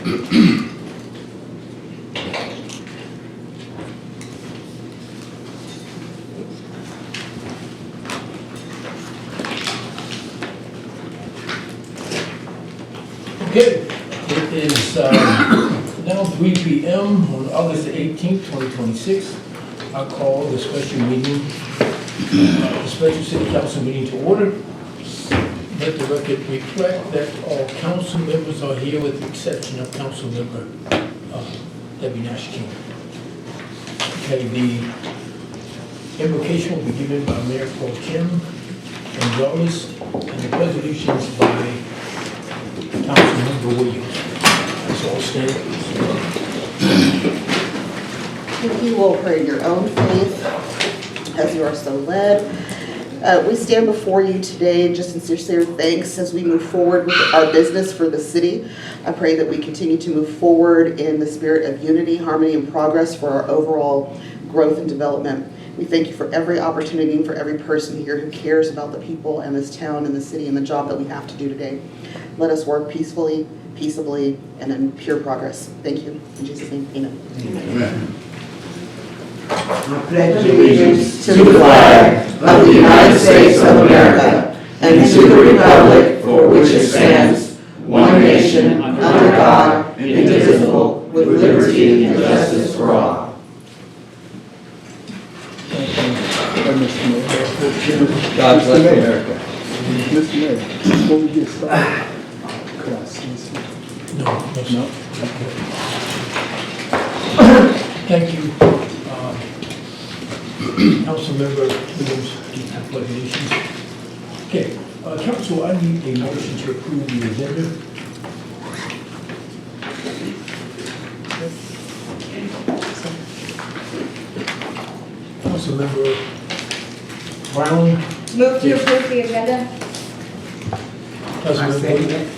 Okay, it is now 3 p.m. on August 18th, 2026. I call the special meeting, the special city council meeting to order. Let the record reflect that all council members are here with the exception of council member Debbie Nash King. Okay, the invocation will be given by Mayor Pro Tem Gonzalez and the resolutions by Councilmember Williams. Let's all stand. If you will pray in your own faith as you are so led. We stand before you today just in sincere thanks as we move forward with our business for the city. I pray that we continue to move forward in the spirit of unity, harmony, and progress for our overall growth and development. We thank you for every opportunity and for every person here who cares about the people and this town and the city and the job that we have to do today. Let us work peacefully, peaceably, and in pure progress. Thank you. In Jesus' name, amen. Amen. I pledge allegiance to the flag of the United States of America and to the republic for which it stands, one nation, under God, indivisible, with liberty and justice for all. God bless America. Mr. Mayor, before we get started, could I see some? No. Thank you. Councilmember Williams, do you have recognitions? Okay, council, I need a motion to approve the agenda. Councilmember Brown. Move to approve the agenda. Councilmember Williams.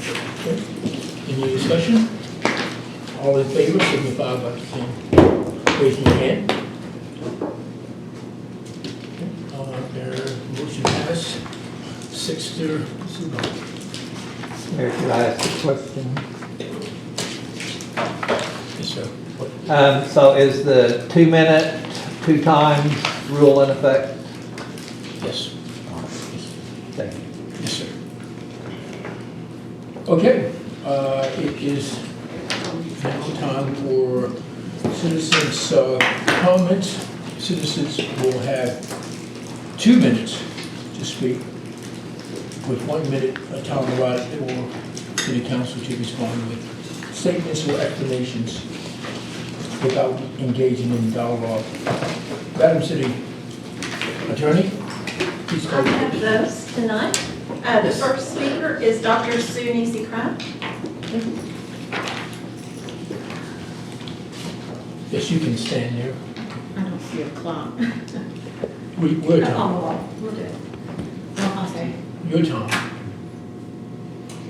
Okay. Any discussion? All in favor, signify by saying, raise your hand. Motion passed, 6-0. Mayor, could I ask a question? Yes, sir. So is the 2 minute, 2 times rule in effect? Yes. Thank you. Yes, sir. Okay, it is now time for citizens' comments. Citizens will have 2 minutes to speak, with 1 minute a time allotted for city council to respond with statements or explanations without engaging in dialogue. Madam City Attorney, please I call the have those tonight. The first speaker is Dr. Sue Nisi Crump. Yes, you can stand there. I don't see a clock. We're On the time. wall. We'll do it. I'll say. Your time.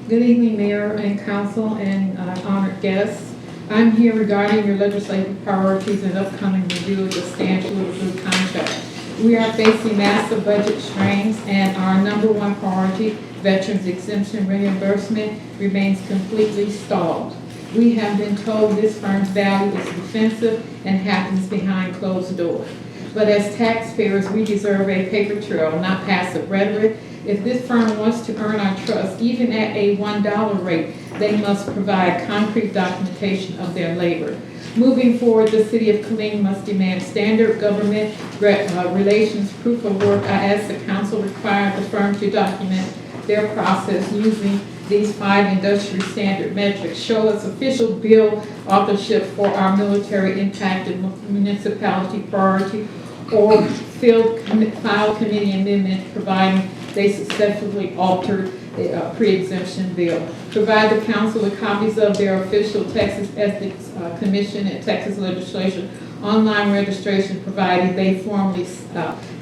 Good evening, Mayor and Council and honored guests. I'm here regarding your legislative priorities and upcoming review of the statute of contract. We are facing massive budget strains and our #1 priority, veterans exemption reimbursement, remains completely stalled. We have been told this firm's value is defensive and happens behind closed doors. But as taxpayers, we deserve a paper trail, not passive rhetoric. If this firm wants to earn our trust, even at a $1 rate, they must provide concrete documentation of their labor. Moving forward, the City of Killeen must demand standard government relations proof of work. I ask the council require the firm to document their process using these 5 industry standard metrics. Show us official bill authorship for our military impacted municipality priority, or file committee amendment providing they successfully altered the pre-exemption bill. Provide the council with copies of their official Texas Ethics Commission and Texas legislation online registration, provided they formally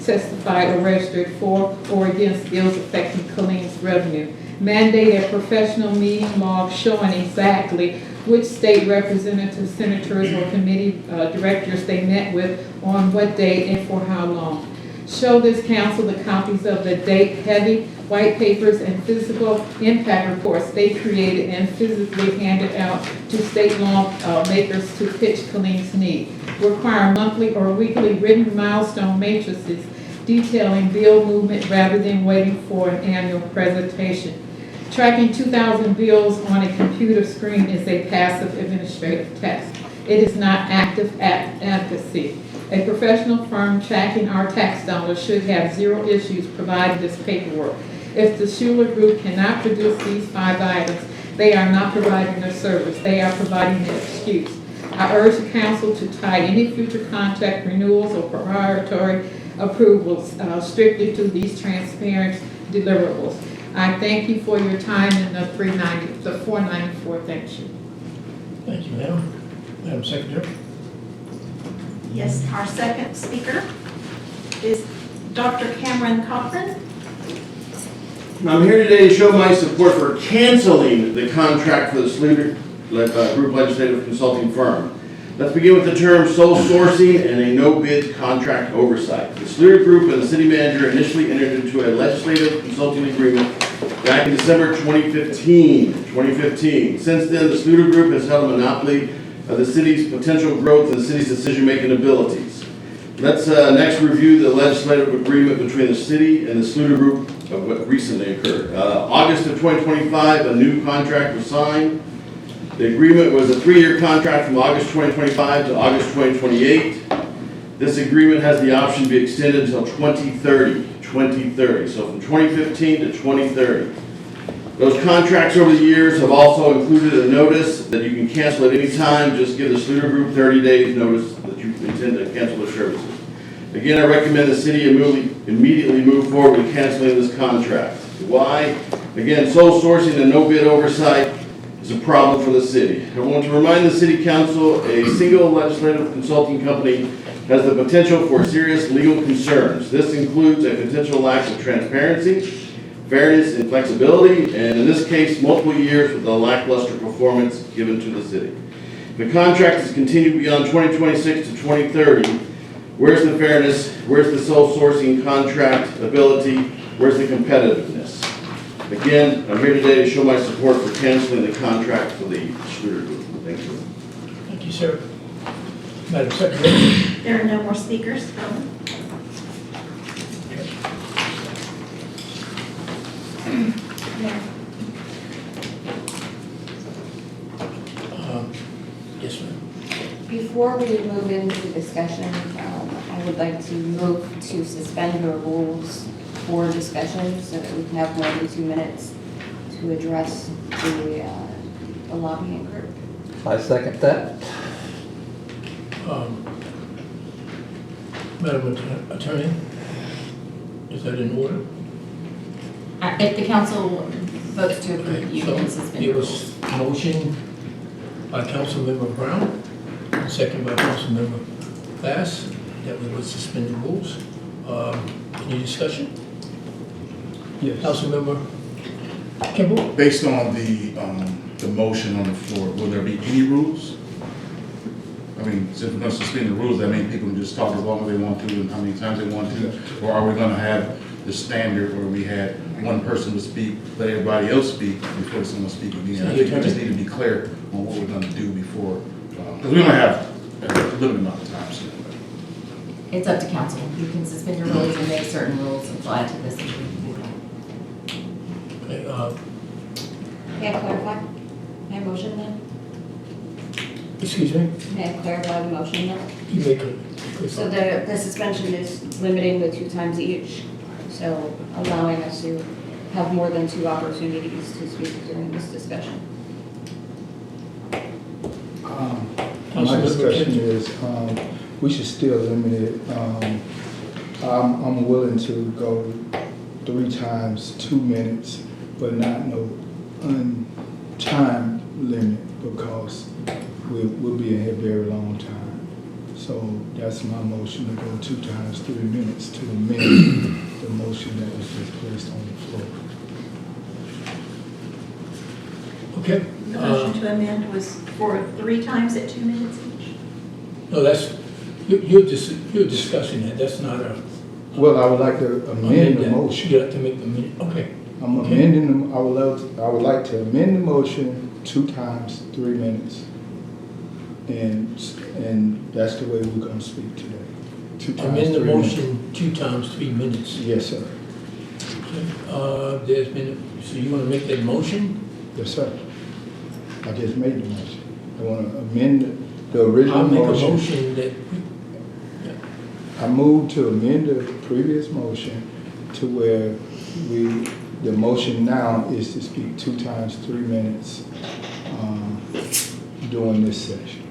testified or registered for or against bills affecting Killeen's revenue. Mandate a professional meeting log showing exactly which state representatives, senators, or committee directors they met with, on what day and for how long. Show this council the copies of the date-heavy white papers and physical impact reports they created and physically handed out to state law makers to pitch Killing's need. Require monthly or weekly written milestone matrices detailing bill movement rather than waiting for an annual presentation. Tracking 2,000 bills on a computer screen is a passive administrative task. It is not active advocacy. A professional firm tracking our tax dollars should have zero issues providing this paperwork. If the Schuler Group cannot produce these 5 items, they are not providing their service. They are providing an excuse. I urge the council to tie any future contract renewals or proprietary approvals strictly to these transparent deliverables. I thank you for your time in the 494. Thank you. Thank you, ma'am. Madam Secretary? Yes, our second speaker is Dr. Cameron Cochran. I'm here today to show my support for canceling the contract for the Sluder Group Legislative Consulting Firm. Let's begin with the term sole sourcing and a no-bid contract oversight. The Sluder Group and the city manager initially entered into a legislative consulting agreement back in December 2015. Since then, the Sluder Group has held a monopoly of the city's potential growth and the city's decision-making abilities. Let's next review the legislative agreement between the city and the Sluder Group of what recently occurred. August of 2025, a new contract was signed. The agreement was a 3-year contract from August 2025 to August 2028. This agreement has the option to be extended until 2030, so from 2015 to 2030. Those contracts over the years have also included a notice that you can cancel at any time. Just give the Sluder Group 30 days notice that you intend to cancel their services. Again, I recommend the city immediately move forward with canceling this contract. Why? Again, sole sourcing and no bid oversight is a problem for the city. I want to remind the city council a single legislative consulting company has the potential for serious legal concerns. This includes a potential lack of transparency, fairness, and flexibility, and in this case, multiple years with a lackluster performance given to the city. The contract is continued beyond 2026 to 2030. Where's the fairness? Where's the sole sourcing contract ability? Where's the competitiveness? Again, I'm here today to show my support for canceling the contract for the Sluder Group. Thank you. Thank you, sir. Madam Secretary? There are no more speakers. Yes, ma'am. Before we move into discussion, I would like to move to suspend the rules for discussion so that we can have more than 2 minutes to address the lobbying group. I second that. Madam Attorney, is that in order? If the council votes to approve, Okay, you so can suspend the It rules. was motion by Councilmember Brown, second by Councilmember Bass, that we would suspend the rules. Any discussion? Yes. Councilmember Kimball? Based on the motion on the floor, will there be any rules? I mean, since we're going to suspend the rules, that means people can just talk as long as they want to and how many times they want to? Or are we going to have the standard where we had one person to speak, let everybody else speak before someone speaks again? I think we just need to be clear on what we're going to do before, because we only have a limited amount of time. So. It's up to council. You can suspend your rules and make certain rules apply to this. Okay, May I clarify my motion then? excuse me? May I clarify the motion then? You make a So the suspension is limiting the 2 times each, so allowing us to have more than 2 opportunities to speak during this discussion. My discussion is, we should still limit it. I'm willing to go 3 times 2 minutes, but not no untimed limit, because we'll be in here a very long time. So that's my motion, to go 2 times 3 minutes to amend the motion that was just placed on the floor. Okay. The motion to amend was for 3 times at 2 minutes each. No, that's, you're discussing that, that's not a Well, I would like to amend the that. motion. You have to make the minute, okay. I'm amending, I would like to amend the motion 2 times 3 minutes. And that's the way we're gonna speak today. 2 times Amend the 3 minutes. motion 2 times 3 minutes. Yes, sir. There's been, so you wanna make that motion? Yes, sir. I just made the motion. I want to amend the original I'll make a motion. motion that, I move to amend the previous motion to where the motion now is to speak 2 times 3 minutes during this session.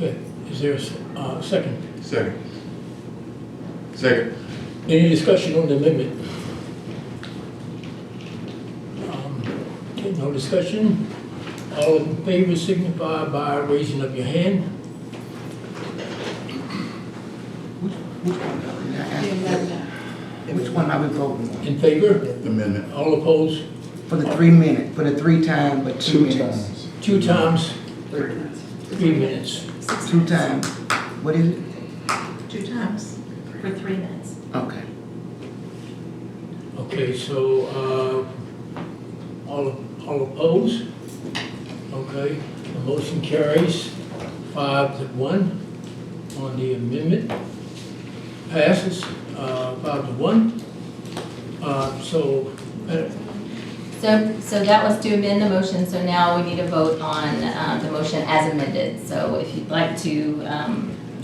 okay, is there a second? Second. Second. Any discussion on the amendment? Okay, no discussion. All in favor signify by raising of your hand. Which one are we voting on? In favor? Amendment. All opposed? For the 3 minute, for the 3 times, but 2 2 minutes. times. 2 times 3 minutes. 2 times, what is it? 2 times for 3 minutes. Okay. Okay, so, all opposed? Okay, the motion carries 5-1 on the amendment. Passes, 5-1. So that was to amend the motion, so now we need to vote on the motion as amended. So if you'd like to,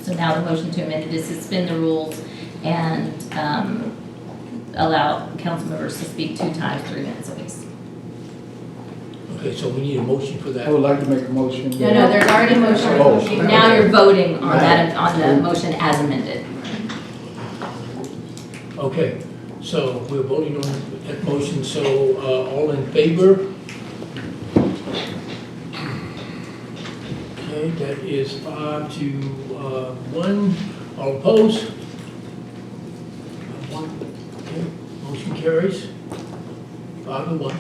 so now the motion to amend it is suspend the rules and allow council members to speak 2 times 3 minutes apiece. Okay, so we need a motion for I that. would like to make a motion. No, no, there's already a motion. Oh. Now you're voting on that, on the motion as amended. Okay, so we're voting on that motion, so all in favor? Okay, that is 5-1. All opposed? 1. Okay, motion carries 5-1.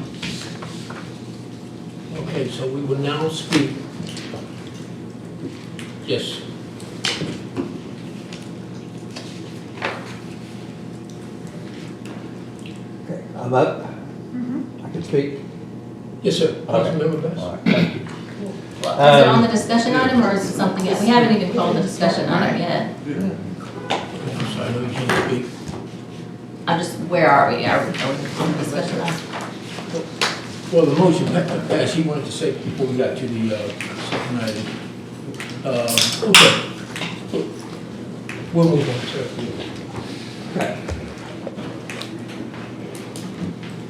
Okay, so we will now speak. Yes. Okay, I'm up. I can speak. Yes, sir. Councilmember All Bass. right, thank you. Is it on the discussion item or is it something else? We haven't even called the discussion item yet. I'm sorry, I know you can't speak. I'm just, where are we? Are we on the discussion item? Well, the motion passed, he wanted to say before we got to the second item. Okay. We'll move on, sir. Okay.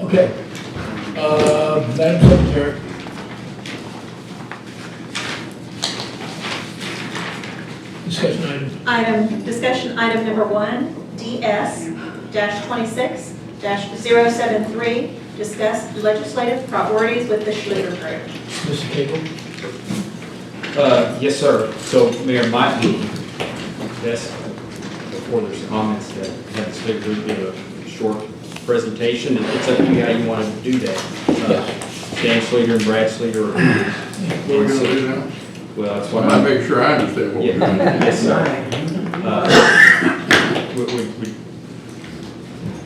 Okay. Madam Secretary. Discussion item number 1, DS-26-073, discuss legislative priorities with the Schluter Group. Mr. Cagle. Yes, sir. So Mayor, might be best, before there's comments, that have the state group give a short presentation, and it's up to you how you want to do that. Dan Slater and Brad Slater are. What are we gonna do now? Well, that's I what might make sure I understand what we're doing. Yes, sir.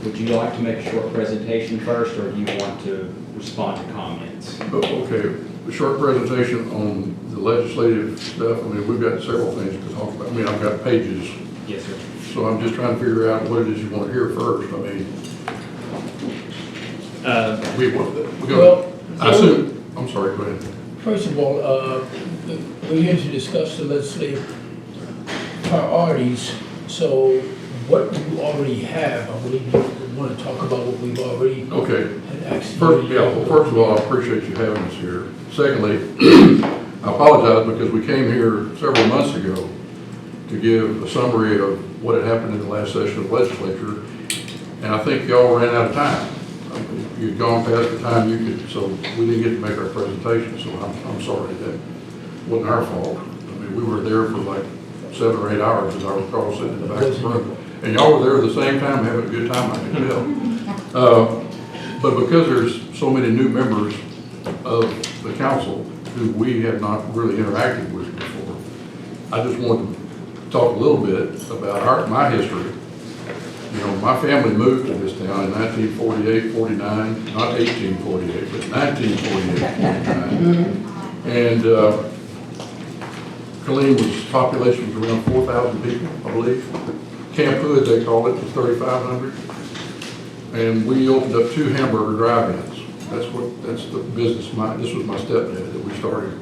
Would you like to make a short presentation first, or do you want to respond to comments? Okay, a short presentation on the legislative stuff. I mean, we've got several things to talk about. I mean, I've got pages. Yes, sir. So I'm just trying to figure out what it is you want to hear first. I mean, I assume, I'm sorry, go ahead. First of all, we're here to discuss the legislative priorities. So what you already have, I believe you want to talk about what we've already Okay. had actually. First of all, I appreciate you having us here. Secondly, I apologize because we came here several months ago to give a summary of what had happened in the last session of the legislature, and I think y'all ran out of time. You'd gone past the time you could, so we didn't get to make our presentation, so I'm sorry, that wasn't our fault. I mean, we were there for like 7 or 8 hours, as I recall, sitting in the back of the room. And y'all were there at the same time, having a good time, I can tell. But because there's so many new members of the council who we have not really interacted with before, I just wanted to talk a little bit about my history You know, my family moved to this town in 1948, 49, not 1848, but 1948, 49. And Killeen was, population was around 4,000 people, I believe. Camp Hood, they call it, was 3,500. And we opened up 2 hamburger drive-ins. That's the business, this was my stepdad that we started.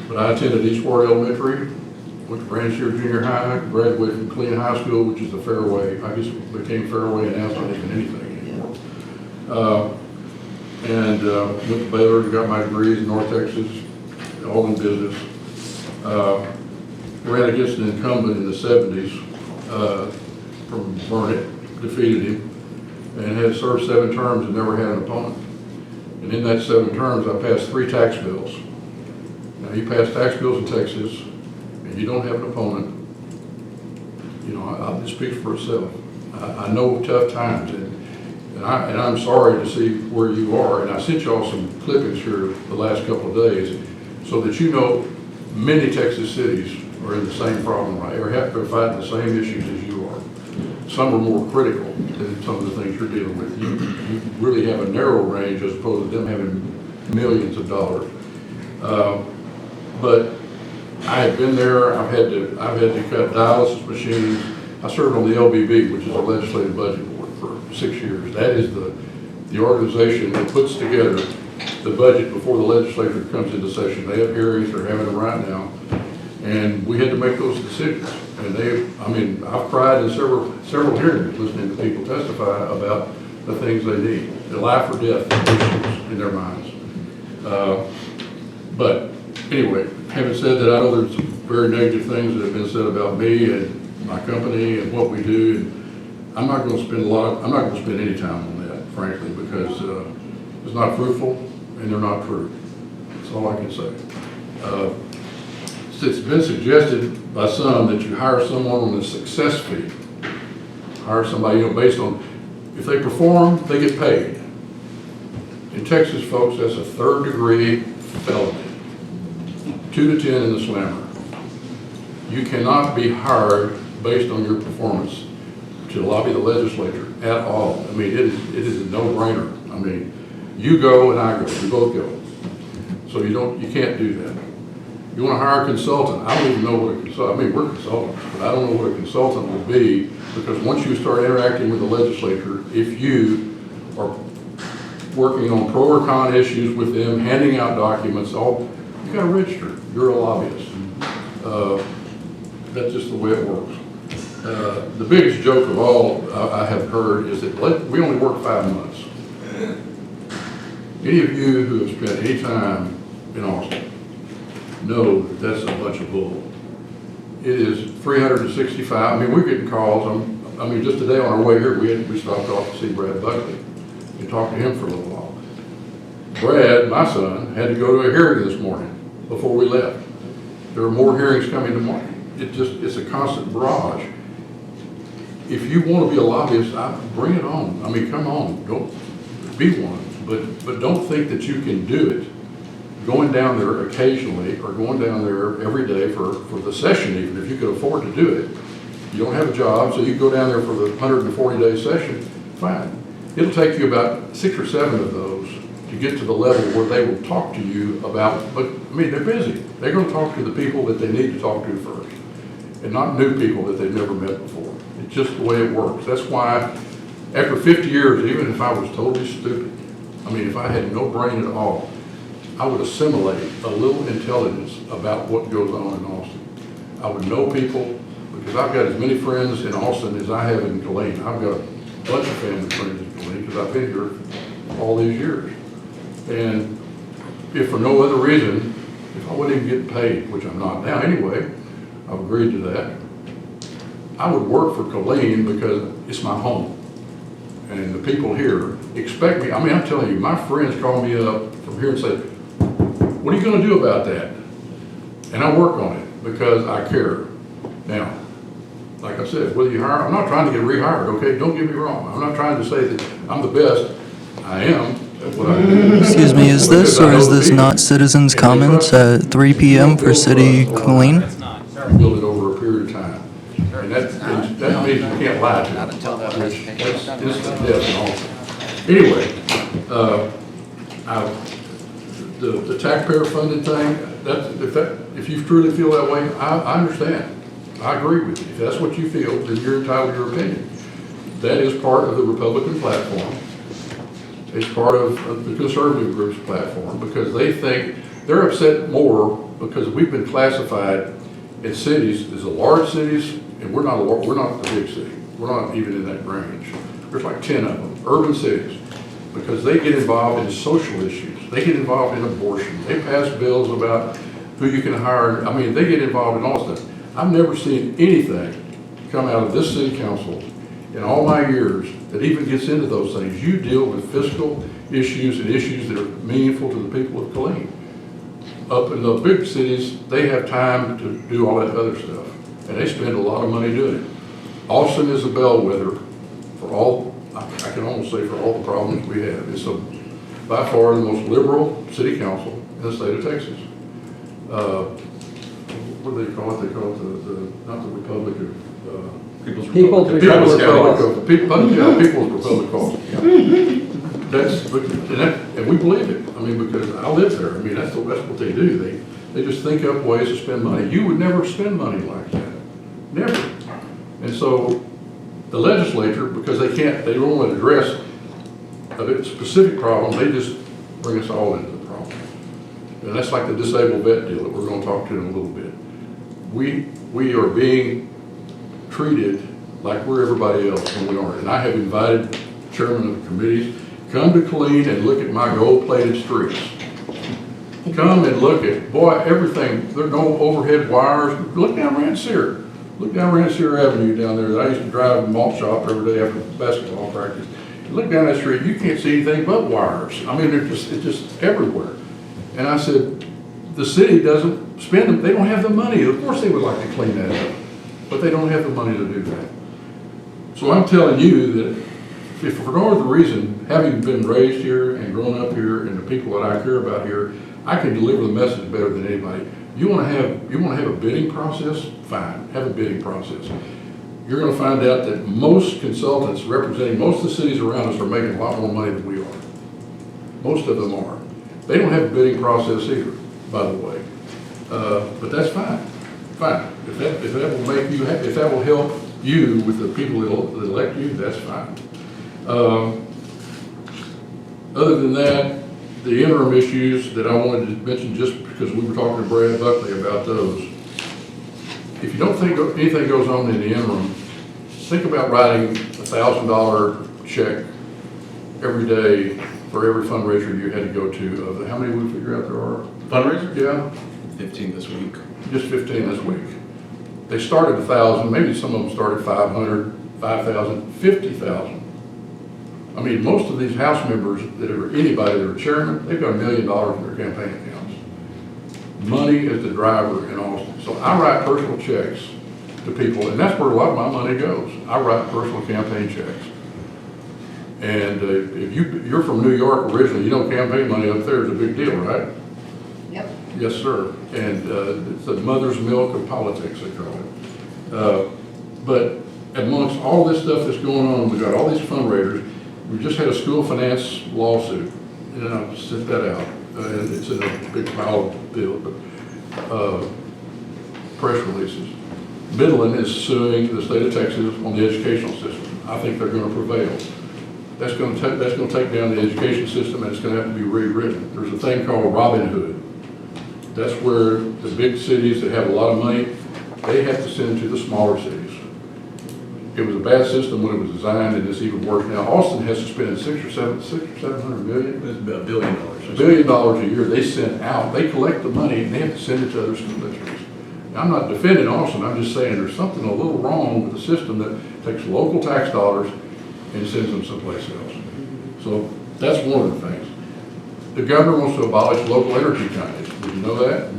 But I attended Eastward Elementary, went to Branch-Shear Junior High, graduated from Killeen High School, which is the Fairway. I guess it became Fairway and now it's not even anything anymore. Went to Baylor and got my degrees in North Texas, all in business. Ran against an incumbent in the 70s from Burnett, defeated him, and had served 7 terms and never had an opponent. And in that 7 terms, I passed 3 tax bills. Now, you pass tax bills in Texas, and you don't have an opponent, you know, it speaks for itself. I know tough times, and I'm sorry to see where you are, and I sent y'all some clippings here the last couple of days, so that you know many Texas cities are in the same problem, right, or have to fight the same issues as you are. Some are more critical than some of the things you're dealing with. You really have a narrow range as opposed to them having millions of dollars. But I have been there. I've had to cut dialysis machines. I served on the LBB, which is a legislative budget board, for 6 years. That is the organization that puts together the budget before the legislature comes into session. They have hearings. They're having them right now. And we had to make those decisions. And I've cried in several hearings listening to people testify about the things they need, the life or death issues in their minds. But anyway, having said that, I know there's some very negative things that have been said about me and my company and what we do. And I'm not going to spend any time on that, frankly, because it's not fruitful and they're not true. That's all I can say. It's been suggested by some that you hire someone on a success fee. Hire somebody, you know, based on, if they perform, they get paid. In Texas, folks, that's a 3rd-degree felony. 2 to 10 in the slammer. You cannot be hired based on your performance to lobby the legislature at all. I mean, it is a no-brainer. I mean, you go and I go, we both go. So you can't do that. You want to hire a consultant, I don't even know what a consultant, I mean, we're consultants, but I don't know what a consultant will be, because once you start interacting with the legislature, if you are working on pro or con issues with them, handing out documents, you got to register, you're a lobbyist. That's just the way it works. The biggest joke of all I have heard is that we only work 5 months. Any of you who have spent any time in Austin know that that's a bunch of bull. It is 365. I mean, we're getting calls. I mean, just today on our way here, we stopped off to see Brad Buckley and talked to him for a little while. Brad, my son, had to go to a hearing this morning before we left. There are more hearings coming tomorrow. It's a constant barrage. If you want to be a lobbyist, bring it on. I mean, come on, don't be one. But don't think that you can do it going down there occasionally or going down there every day for the session, even if you could afford to do it. You don't have a job, so you go down there for the 140-day session, fine. It'll take you about 6 or 7 of those to get to the level where they will talk to you about, but I mean, they're busy. They're going to talk to the people that they need to talk to first, and not new people that they've never met before. It's just the way it works. That's why after 50 years, even if I was totally stupid, I mean, if I had no brain at all, I would assimilate a little intelligence about what goes on in Austin. I would know people, because I've got as many friends in Austin as I have in Killeen. I've got a bunch of family friends in Killeen because I've been here all these years. And if for no other reason, if I wasn't even getting paid, which I'm not now anyway, I've agreed to that, I would work for Killeen because it's my home. And the people here expect me. I mean, I'm telling you, my friends call me up from here and say, what are you going to do about that? And I work on it because I care. Now, like I said, whether you hire, I'm not trying to get rehired, okay? Don't get me wrong. I'm not trying to say that I'm the best. I am. That's what I do. Excuse me, is this or is this not citizens' comments at 3 p.m. for City Killeen? Build it over a period of time. And that means you can't lie to them. Which, that's instant death and all. Anyway, the taxpayer funded thing, if you truly feel that way, I understand. I agree with you. If that's what you feel, then you're entitled to your opinion. That is part of the Republican platform. It's part of the conservative group's platform because they think they're upset more because we've been classified in cities as the large cities, and we're not the big city. We're not even in that range. There's like 10 of them, urban cities, because they get involved in social issues. They get involved in abortion. They pass bills about who you can hire. I mean, they get involved in all stuff. I've never seen anything come out of this city council in all my years that even gets into those things. You deal with fiscal issues and issues that are meaningful to the people of Killeen. Up in the big cities, they have time to do all that other stuff, and they spend a lot of money doing it. Austin is a bellwether for all, I can almost say for all the problems we have. It's by far the most liberal city council in the state of Texas. What do they call it? They call it not the Republic of, People's People's Republic cause. And we believe it. I mean, because I live there. I mean, that's what they do. They just think up ways to spend money. You would never spend money like that. Never. And so the legislature, because they don't want to address a specific problem, they just bring us all into the problem. And that's like the disabled vet deal that we're going to talk to in a little bit. We are being treated like we're everybody else when we aren't. And I have invited chairman of the committees, come to Killeen and look at my gold-plated streets. Come and look at, boy, everything, there's no overhead wires. Look down Rancier. Look down Rancier Avenue down there. I used to drive the malt shop every day after basketball practice. Look down that street, you can't see anything but wires. I mean, it's just everywhere. And I said, the city doesn't spend them, they don't have the money. Of course they would like to clean that up, but they don't have the money to do that. So I'm telling you that if for no other reason, having been raised here and grown up here and the people that I care about here, I can deliver the message better than anybody. You want to have a bidding process? Fine, have a bidding process. You're going to find out that most consultants representing most of the cities around us are making a lot more money than we are. Most of them are. They don't have a bidding process either, by the way. But that's fine. Fine. If that will make you happy, if that will help you with the people that elect you, that's fine. Other than that, the interim issues that I wanted to mention, just because we were talking to Brad Buckley about those. If you don't think anything goes on in the interim, think about writing $1,000 check every day for every fundraiser you had to go to. How many we figure out there are? Fundraiser? Yeah. 15 this week. Just 15 this week. They started 1,000, maybe some of them started 500, 5,000, 50,000. I mean, most of these House members that are anybody that are chairman, they've got $1 million in their campaign accounts. Money is the driver in Austin. So I write personal checks to people, and that's where a lot of my money goes. I write personal campaign checks. And if you're from New York originally, you know campaign money up there is a big deal, right? Yep. Yes, sir. And it's the mother's milk of politics, they call it. But amongst all this stuff that's going on, we've got all these fundraisers. We just had a school finance lawsuit, and I'll sent that out. And it's in a big pile of bills, but press releases. Midland is suing the state of Texas on the educational system. I think they're going to prevail. That's going to take down the education system, and it's going to have to be rewritten. There's a thing called Robin Hood. That's where the big cities that have a lot of money, they have to send to the smaller cities. It was a bad system when it was designed, and it's even worse now. Austin has to spend $600 or $700 million. It's about $1 billion. $1 billion a year they send out. They collect the money and they have to send it to other school districts. Now, I'm not defending Austin. I'm just saying there's something a little wrong with the system that takes local tax dollars and sends them someplace else. So that's one of the things. The governor wants to abolish local energy companies. Did you know that?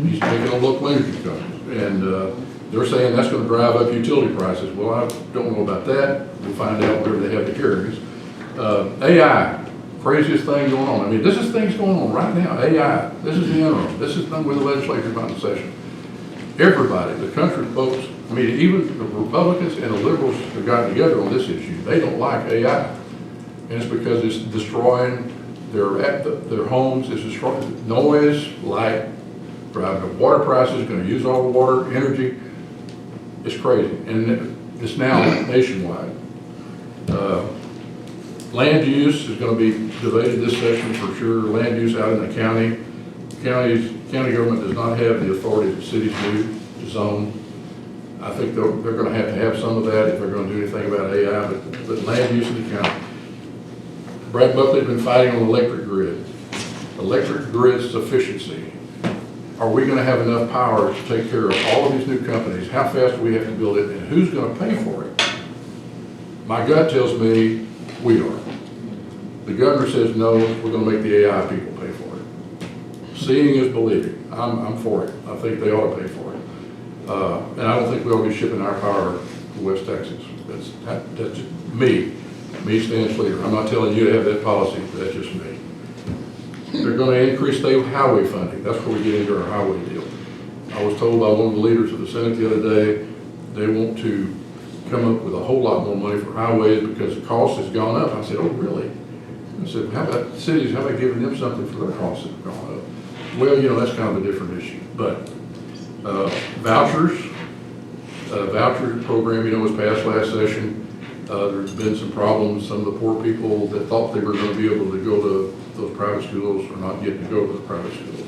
He's taking on local energy companies. And they're saying that's going to drive up utility prices. Well, I don't know about that. We'll find out where they have the hearings. AI, craziest thing going on. I mean, this is things going on right now. AI, this is the interim. This is done with the legislature's not in session. everybody, the country folks, I mean, even the Republicans and the liberals have gotten together on this issue. They don't like AI. And it's because it's destroying their homes, it's destroying noise, light, driving up water prices, gonna use all the water, energy. It's crazy, and it's now nationwide. Land use is gonna be debated this session for sure. Land use out in the county. County government does not have the authority that cities do to zone. I think they're gonna have some of that if they're gonna do anything about AI, but land use in the county. Brad Buckley's been fighting on the electric grid. Electric grid sufficiency. Are we gonna have enough power to take care of all of these new companies? How fast do we have to build it, and who's gonna pay for it? My gut tells me we are. The governor says, no, we're gonna make the AI people pay for it. Seeing is believing. I'm for it. I think they ought to pay for it. And I don't think we ought to be shipping our power to West Texas. That's just me Stan Slater. I'm not telling you to have that policy, that's just me. They're gonna increase state highway funding. That's where we get into our highway deal. I was told by one of the leaders of the Senate the other day, they want to come up with a whole lot more money for highways because the cost has gone up. I said, oh, really? I said, how about cities, how about giving them something for their costs that have gone up? Well, you know, that's kind of a different issue, but vouchers, voucher program, you know, was passed last session. There's been some problems. Some of the poor people that thought they were going to be able to go to those private schools are not getting to go to the private schools.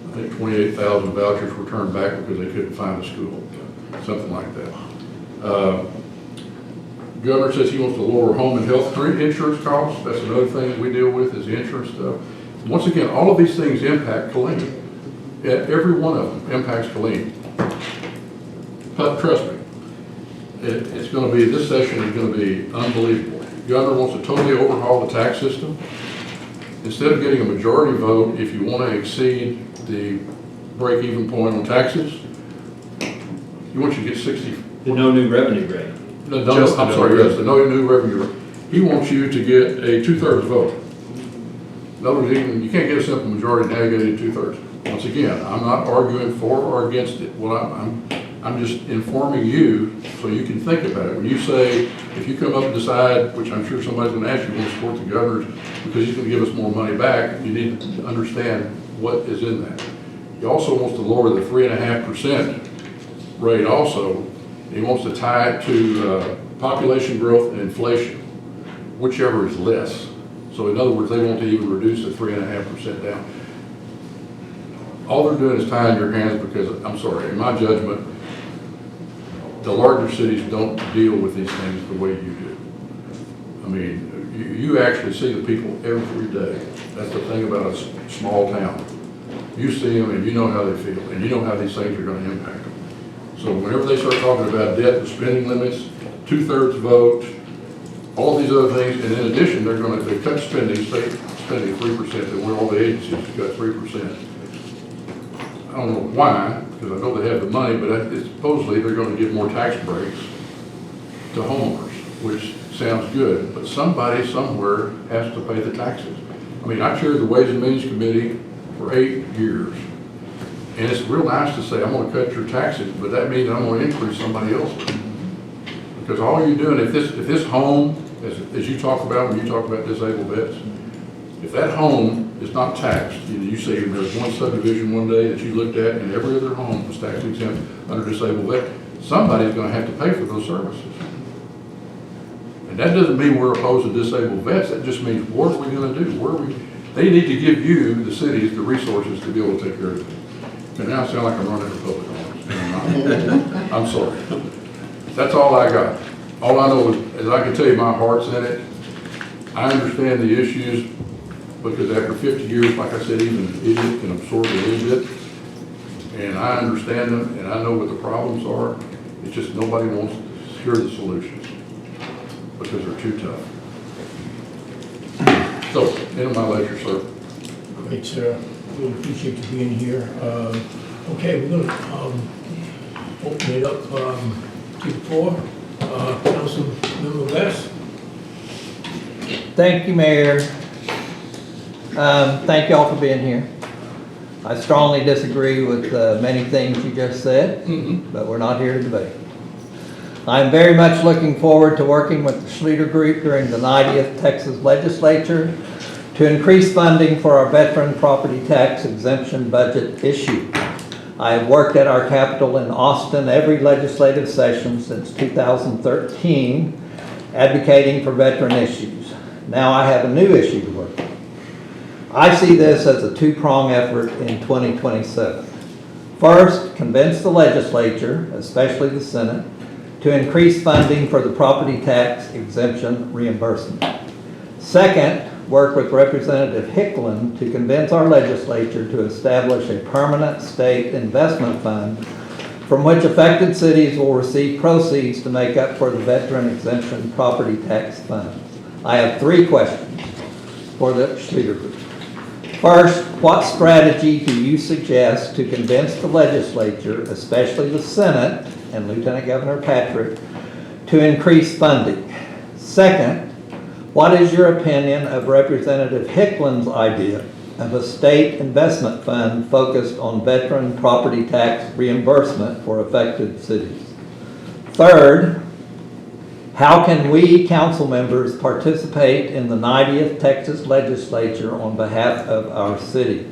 I think 28,000 vouchers were turned back because they couldn't find a school, something like that. Governor says he wants to lower home and health insurance costs. That's another thing that we deal with is the insurance stuff. Once again, all of these things impact Killeen. Every one of them impacts Killeen. But trust me, it's going to be, this session is going to be unbelievable. The governor wants to totally overhaul the tax system. Instead of getting a majority vote, if you want to exceed the break-even point on taxes, he wants you to get 60. The no new revenue rate. I'm sorry, yes, the no new revenue rate. He wants you to get a 2/3 vote. In other words, you can't get a simple majority, now you get a 2/3. Once again, I'm not arguing for or against it. Well, I'm just informing you so you can think about it. When you say, if you come up and decide, which I'm sure somebody's going to ask you, to support the governor's because he's going to give us more money back, you need to understand what is in that. He also wants to lower the 3.5% rate also. He wants to tie it to population growth and inflation, whichever is less. So in other words, they want to even reduce the 3.5% down. All they're doing is tying your hands because, I'm sorry, in my judgment, the larger cities don't deal with these things the way you do. I mean, you actually see the people every day. That's the thing about a small town. You see them and you know how they feel and you know how these things are going to impact them. So whenever they start talking about debt and spending limits, 2/3 vote, all these other things, and in addition, they cut spending, state spending 3%, and where all the agencies have got 3%. I don't know why, because I know they have the money, but it's supposedly they're going to give more tax breaks to homeowners, which sounds good, but somebody somewhere has to pay the taxes. I mean, I chaired the Ways and Means Committee for 8 years. And it's real nice to say, I'm going to cut your taxes, but that means I'm going to increase somebody else's. Because all you're doing, if this home, as you talk about when you talk about disabled vets, if that home is not taxed, you say there's one subdivision one day that you looked at and every other home was tax exempt under disabled vet, somebody's going to have to pay for those services. And that doesn't mean we're opposed to disabled vets, that just means what are we going to do? They need to give you, the cities, the resources to be able to take care of it. And now I sound like I'm running for public office, and I'm not. I'm sorry. That's all I got. All I know is I can tell you my heart's in it. I understand the issues because after 50 years, like I said, even an idiot can absorb a little bit. And I understand them, and I know what the problems are. It's just nobody wants to hear the solutions because they're too tough. So, end of my lecture, sir. Great, sir. Really appreciate you being here. Okay, we're going to open it up to the floor. Councilmember West. Thank you, Mayor. Thank you all for being here. I strongly disagree with many things you just said, but we're not here to debate. I'm very much looking forward to working with the Schluter Group during the 90th Texas Legislature to increase funding for our veteran property tax exemption budget issue. I have worked at our Capitol in Austin every legislative session since 2013, advocating for veteran issues. Now I have a new issue to work on. I see this as a two-prong effort in 2027. First, convince the legislature, especially the Senate, to increase funding for the property tax exemption reimbursement. Second, work with Representative Hicklin to convince our legislature to establish a permanent state investment fund from which affected cities will receive proceeds to make up for the veteran exemption property tax funds. I have 3 questions for the Schluter Group. First, what strategy do you suggest to convince the legislature, especially the Senate and Lieutenant Governor Patrick, to increase funding? Second, what is your opinion of Representative Hicklin's idea of a state investment fund focused on veteran property tax reimbursement for affected cities? Third, how can we council members participate in the 90th Texas Legislature on behalf of our city?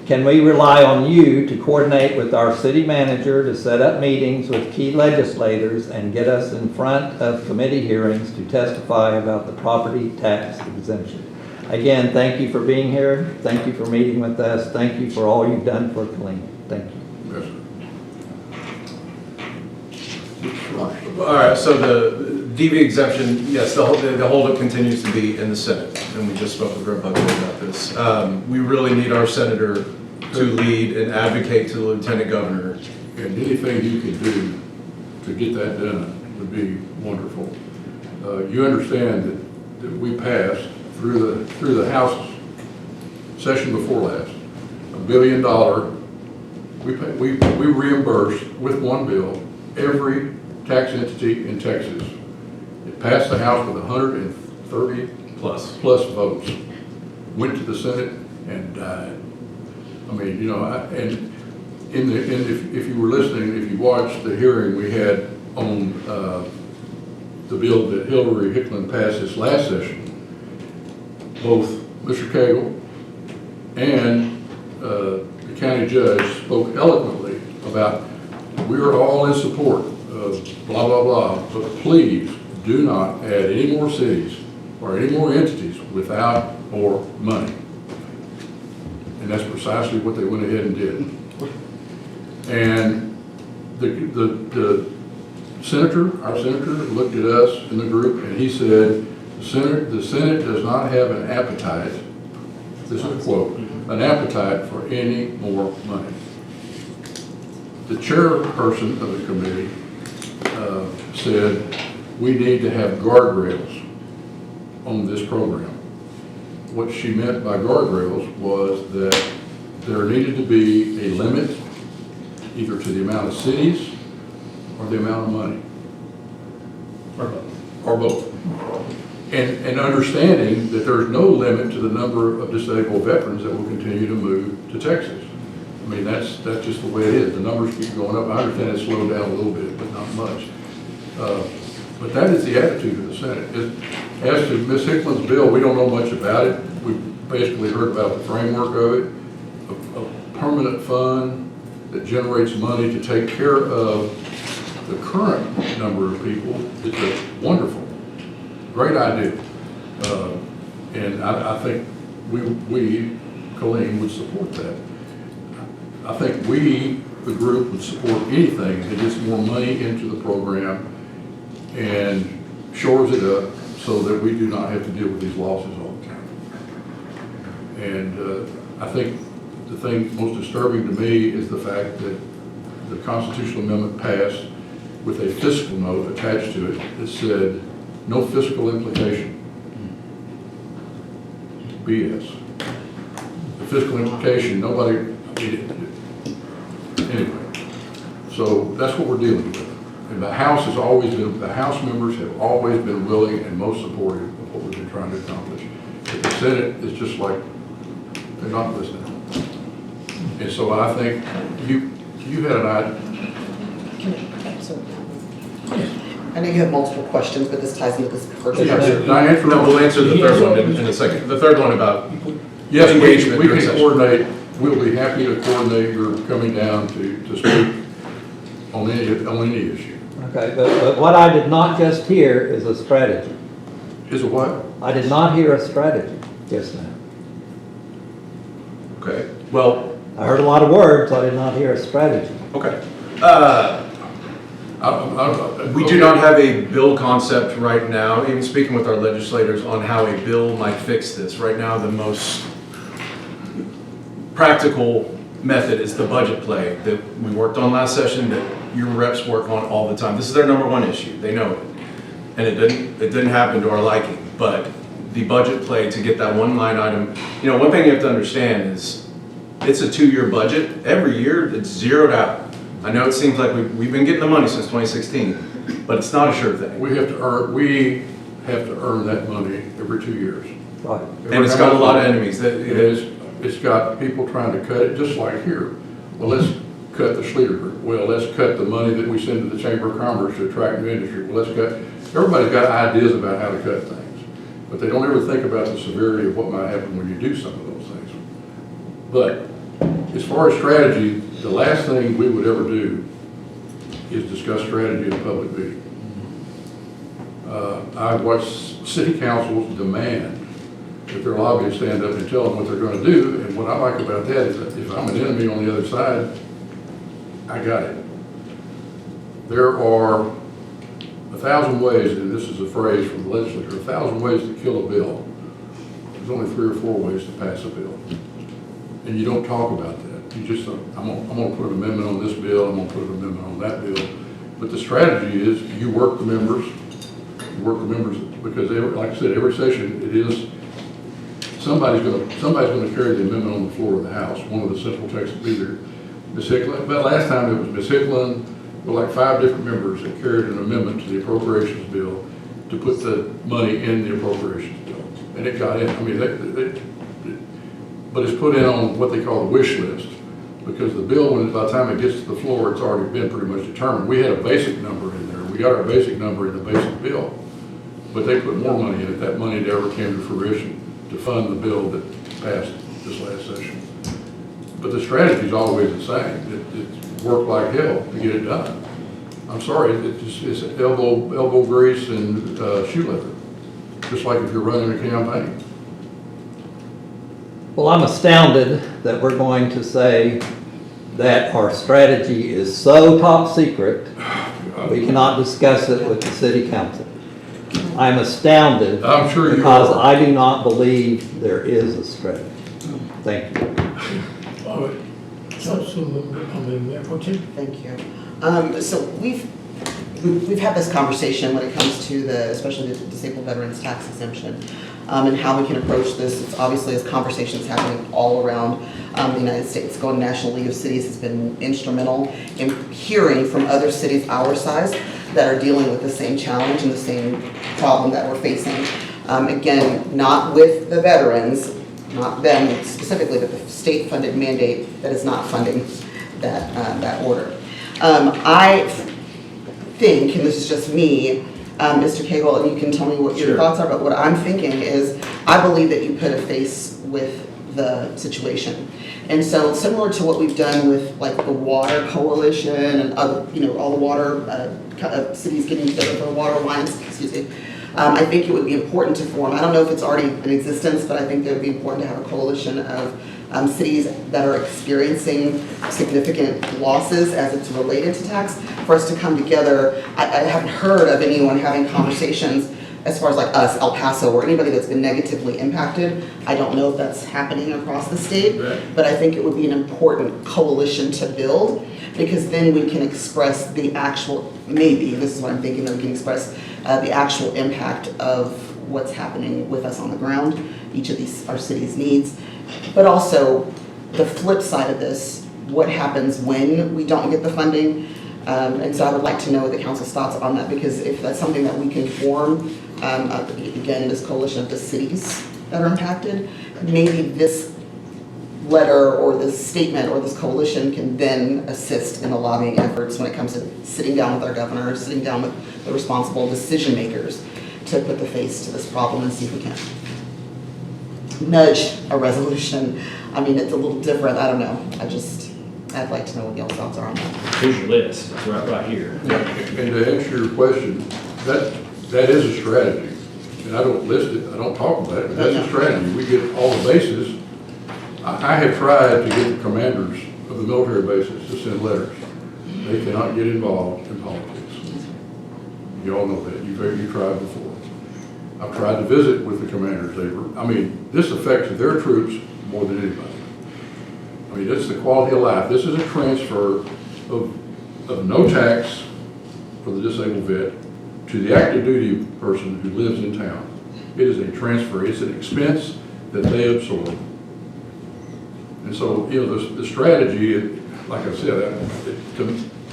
Can we rely on you to coordinate with our city manager to set up meetings with key legislators and get us in front of committee hearings to testify about the property tax exemption? Again, thank you for being here. Thank you for meeting with us. Thank you for all you've done for Killeen. Thank you. All right, so the DV exemption, yes, the holdup continues to be in the Senate, and we just spoke with Rev. Buckley about this. We really need our senator to lead and advocate to the lieutenant governor. And anything you can do to get that done would be wonderful. You understand that we passed through the House session before last, $1 billion. We reimbursed with one bill every tax entity in Texas. It passed the House with 130 plus votes. Went to the Senate and died. I mean, you know, and if you were listening, if you watched the hearing we had on the bill that Hillary Hicklin passed this last session, both Mr. Cagle and the county judge spoke eloquently about we're all in support of blah, blah, blah, but please do not add any more cities or any more entities without more money. And that's precisely what they went ahead and did. And the senator, our senator, looked at us in the group and he said, the Senate does not have an appetite, this is a quote, an appetite for any more money. The chairperson of the committee said, we need to have guardrails on this program. What she meant by guardrails was that there needed to be a limit either to the amount of cities or the amount of money. Or both. And understanding that there's no limit to the number of disabled veterans that will continue to move to Texas. I mean, that's just the way it is. The numbers keep going up. I understand it's slowed down a little bit, but not much. But that is the attitude of the Senate. As to Ms. Hicklin's bill, we don't know much about it. We basically heard about the framework of it. A permanent fund that generates money to take care of the current number of people is a wonderful, great idea. And I think we, Killeen, would support that. I think we, the group, would support anything that gets more money into the program and shores it up so that we do not have to deal with these losses all the time. And I think the thing most disturbing to me is the fact that the constitutional amendment passed with a fiscal note attached to it that said no fiscal implication. BS. The fiscal implication, nobody, anyway. So that's what we're dealing with. And the House has always been, the House members have always been willing and most supportive of what we've been trying to accomplish. But the Senate is just like, they're not listening. And so I think you had an idea. I know you have multiple questions, but this ties into this first Did question. I answer? No, we'll answer the third one in a second. The third one about Yes, engagement we during can session. coordinate, we'll be happy to coordinate your coming down to speak on any issue. Okay, but what I did not just hear is a strategy. Is it what? I did not hear a strategy just now. Okay, well, I heard a lot of words, I did not hear a strategy. okay. I- We do not have a bill concept right now, even speaking with our legislators on how a bill might fix this. Right now, the most practical method is the budget play that we worked on last session, that your reps work on all the time. This is their number one issue, they know it. And it didn't happen to our liking, but the budget play to get that one line item, you know, one thing you have to understand is it's a 2-year budget. Every year, it's zeroed out. I know it seems like we've been getting the money since 2016, but it's not a sure thing. We have to earn that money every 2 years. Right. And it's got a lot of enemies. It's got people trying to cut it, just like here. Well, let's cut the Schluter Group. Well, let's cut the money that we send to the Chamber of Commerce to attract new industry. Well, everybody's got ideas about how to cut things, but they don't ever think about the severity of what might happen when you do some of those things. But as far as strategy, the last thing we would ever do is discuss strategy in a public meeting. I've watched city councils demand that their lobbyists stand up and tell them what they're going to do, and what I like about that is that if I'm an enemy on the other side, I got it. There are 1,000 ways, and this is a phrase from the legislature, 1,000 ways to kill a bill. There's only 3 or 4 ways to pass a bill. And you don't talk about that. You just, I'm going to put an amendment on this bill, I'm going to put an amendment on that bill. But the strategy is you work the members, because like I said, every session it is, somebody's going to carry the amendment on the floor of the House. One of the central texts will be there. Ms. Hicklin, but last time it was Ms. Hicklin, with like 5 different members that carried an amendment to the appropriations bill to put the money in the appropriations bill. And it got in, I mean, but it's put in on what they call the wish list. Because the bill, by the time it gets to the floor, it's already been pretty much determined. We had a basic number in there. We got our basic number in the basic bill. But they put more money in it. That money never came to fruition to fund the bill that passed this last session. But the strategy is always the same. It's worked like hell to get it done. I'm sorry, it's elbow grease and shoe leather. Just like if you're running a campaign. Well, I'm astounded that we're going to say that our strategy is so top secret, we cannot discuss it with the city council. I'm astounded. I'm sure you because are. I do not believe there is a strategy. Thank you. All right. Councilmember, Mayor Pro Tem. Thank you. So we've had this conversation when it comes to especially the disabled veterans tax exemption, and how we can approach this. It's obviously this conversation is happening all around the United States. Going to National League of Cities has been instrumental in hearing from other cities our size that are dealing with the same challenge and the same problem that we're facing. Again, not with the veterans, not them specifically, but the state-funded mandate that is not funding that order. I think, and this is just me, Mr. Cagle, and you can tell me what your thoughts are, but what I'm thinking is, I believe that you put a face with the situation. And so similar to what we've done with like the Water Coalition and other, all the water cities getting together for water lines, I think it would be important to form, I don't know if it's already in existence, but I think it would be important to have a coalition of cities that are experiencing significant losses as it's related to tax, for us to come together. I haven't heard of anyone having conversations as far as like us, El Paso, or anybody that's been negatively impacted. I don't know if that's happening across the state, but I think it would be an important coalition to build, because then we can express the actual, maybe, this is what I'm thinking, that we can express the actual impact of what's happening with us on the ground, each of our cities' needs. But also, the flip side of this, what happens when we don't get the funding? And so I would like to know the council's thoughts on that, because if that's something that we can form, again, this coalition of the cities that are impacted, maybe this letter or this statement or this coalition can then assist in the lobbying efforts when it comes to sitting down with our governor, sitting down with the responsible decision makers to put the face to this problem and see if we can nudge a resolution. I mean, it's a little different, I don't know. I'd like to know what y'all's thoughts are on that. Here's your list, it's right here. And to answer your question, that is a strategy. And I don't list it, I don't talk about it, but that's a strategy. We get all the bases. I have tried to get the commanders of the military bases to send letters. They cannot get involved in politics. You all know that, you've tried before. I've tried to visit with the commanders. This affects their troops more than anybody. I mean, it's the quality of life. This is a transfer of no tax for the disabled vet to the active duty person who lives in town. It is a transfer. It's an expense that they absorb. And so, the strategy, like I said,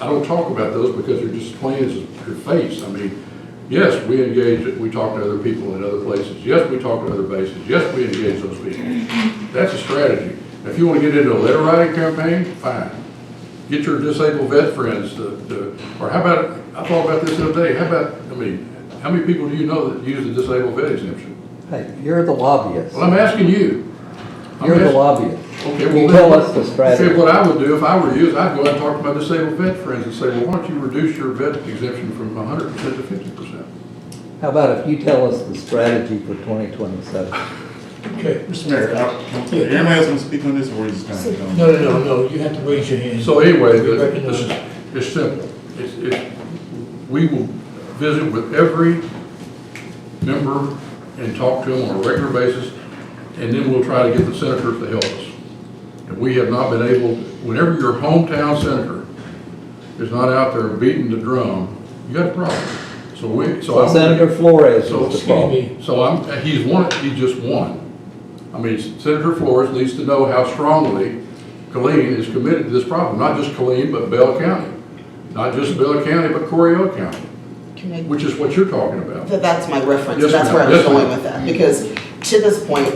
I don't talk about those because they're just plain as your face. I mean, yes, we engage, we talk to other people in other places. Yes, we talk to other bases. Yes, we engage those people. That's a strategy. If you want to get into a letter writing campaign, fine. Get your disabled vet friends or how about, I thought about this the other day, how many people do you know that use the disabled vet exemption? Hey, you're the lobbyist. Well, I'm asking you. You're the lobbyist. Okay, You tell us the strategy. Okay, what I would do if I were you is I'd go out and talk to my disabled vet friends and say, well, why don't you reduce your vet exemption from 100% to 50%? How about if you tell us the strategy for 2027? Okay. Mr. Mayor, anybody else want to speak on this, or is this kind of? No, you have to raise your hand. So anyway, Be recognized. it's simple. We will visit with every member and talk to them on a regular basis, and then we'll try to get the senators to help us. And we have not been able, whenever your hometown senator is not out there beating the drum, you got a problem. Senator Flores is the problem. He just won. I mean, Senator Flores needs to know how strongly Killeen is committed to this problem. Not just Killeen, but Bell County. Not just Bell County, but Coryell County, which is what you're talking about. That's my reference. Yes, That's ma'am. where I was Yes, going ma'am. with that. Because to this point,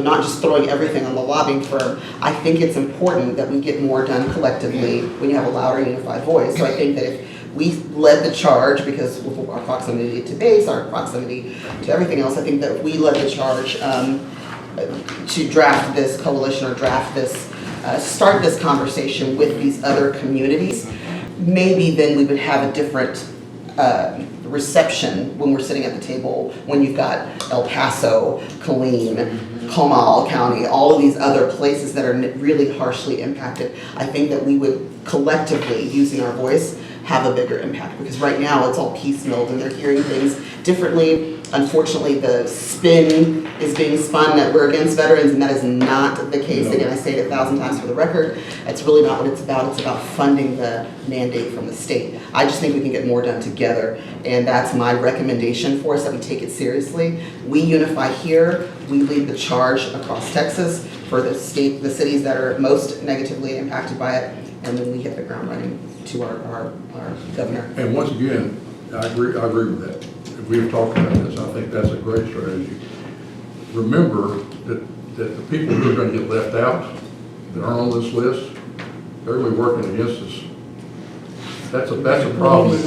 not just throwing everything on the lobbying firm, I think it's important that we get more done collectively when you have a louder, unified voice. So I think that if we led the charge, because of our proximity to base, our proximity to everything else, I think that we led the charge to draft this coalition or start this conversation with these other communities. Maybe then we would have a different reception when we're sitting at the table, when you've got El Paso, Killeen, Comal County, all of these other places that are really harshly impacted. I think that we would collectively, using our voice, have a bigger impact, because right now it's all piecemealed and they're hearing things differently. Unfortunately, the spin is being spun that we're against veterans, and that is not the case. Again, I say it 1,000 times for the record. That's really not what it's about. It's about funding the mandate from the state. I just think we can get more done together, and that's my recommendation for us, that we take it seriously. We unify here. We lead the charge across Texas for the cities that are most negatively impacted by it, and then we hit the ground running to our governor. And once again, I agree with that. We've talked about this. I think that's a great strategy. Remember that the people who are going to get left out, that aren't on this list, they're going to be working against us. That's a problem.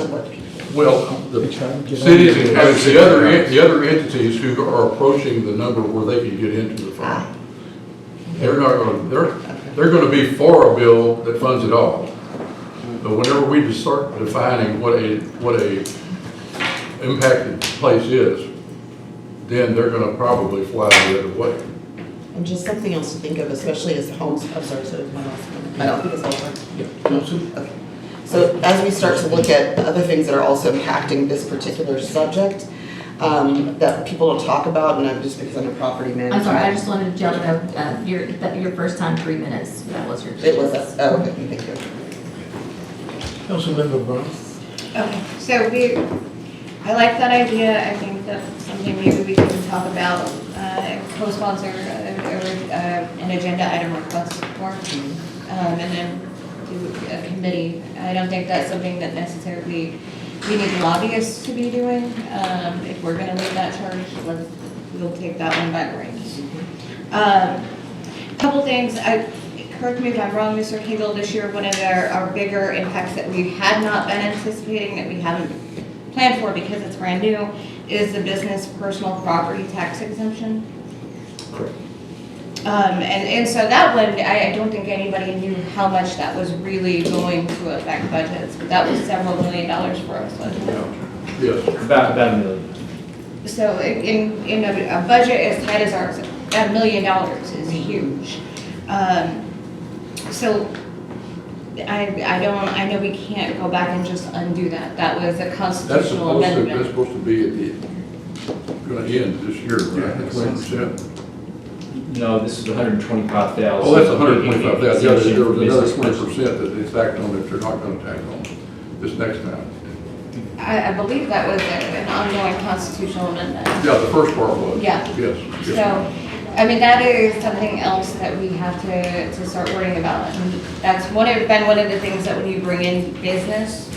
Well, the cities and counties, the other entities who are approaching the number where they can get into the fund. They're going to be for a bill that funds it all. But whenever we just start defining what a impacted place is, then they're going to probably fly the other way. And just something else to think of, especially as homes. I'm sorry, so my last one. I don't think it's over. Council? Okay. So as we start to look at other things that are also impacting this particular subject, that people don't talk about, and I'm just because I'm a property manager. I'm sorry, I just wanted to jump up, your first time 3 minutes, that was your. It was us. Oh, okay, thank you. Councilmember Brown? Okay, so I like that idea. I think that's something maybe we can talk about, co-sponsor an agenda item request for, and then do a committee. I don't think that's something that necessarily we need lobbyists to be doing. If we're gonna lead that charge, we'll take that one by the reins. Couple things. correct me if I'm wrong, Mr. Kegel, this year, one of our bigger impacts that we had not been anticipating, that we haven't planned for because it's brand new, is the business personal property tax exemption. Correct. And so that one, I don't think anybody knew how much that was really going to affect budgets, but that was several $1 million for us, wasn't it? Yes. About $1 million. So in a budget as tight as ours, $1 million is huge. So I know we can't go back and just undo that. That was a That's constitutional supposed to, amendment. that's supposed to be at the, gonna end this year, right? 20%. No, this is 125,000. Oh, that's 125,000. Yeah, there was another Business 20% that it's tacked on that you're not gonna tack on this next time. I believe that was an ongoing constitutional amendment. Yeah, the first part was. Yeah. Yes. So, I mean, that is something else that we have to start worrying about. And that's been one of the things that when you bring in business,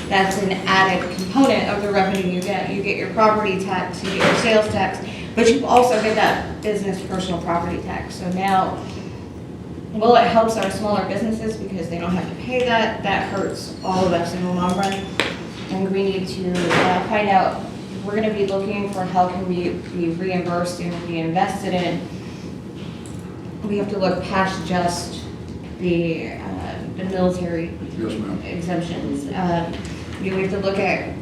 that's an added component of the revenue you get. You get your property tax, you get your sales tax, but you also get that business personal property tax. So now, well, it helps our smaller businesses because they don't have to pay that. That hurts all of us in the long run. And we need to find out, we're gonna be looking for how can we be reimbursed and reinvested in. We have to look past just the military Yes, ma'am. exemptions. We have to look at,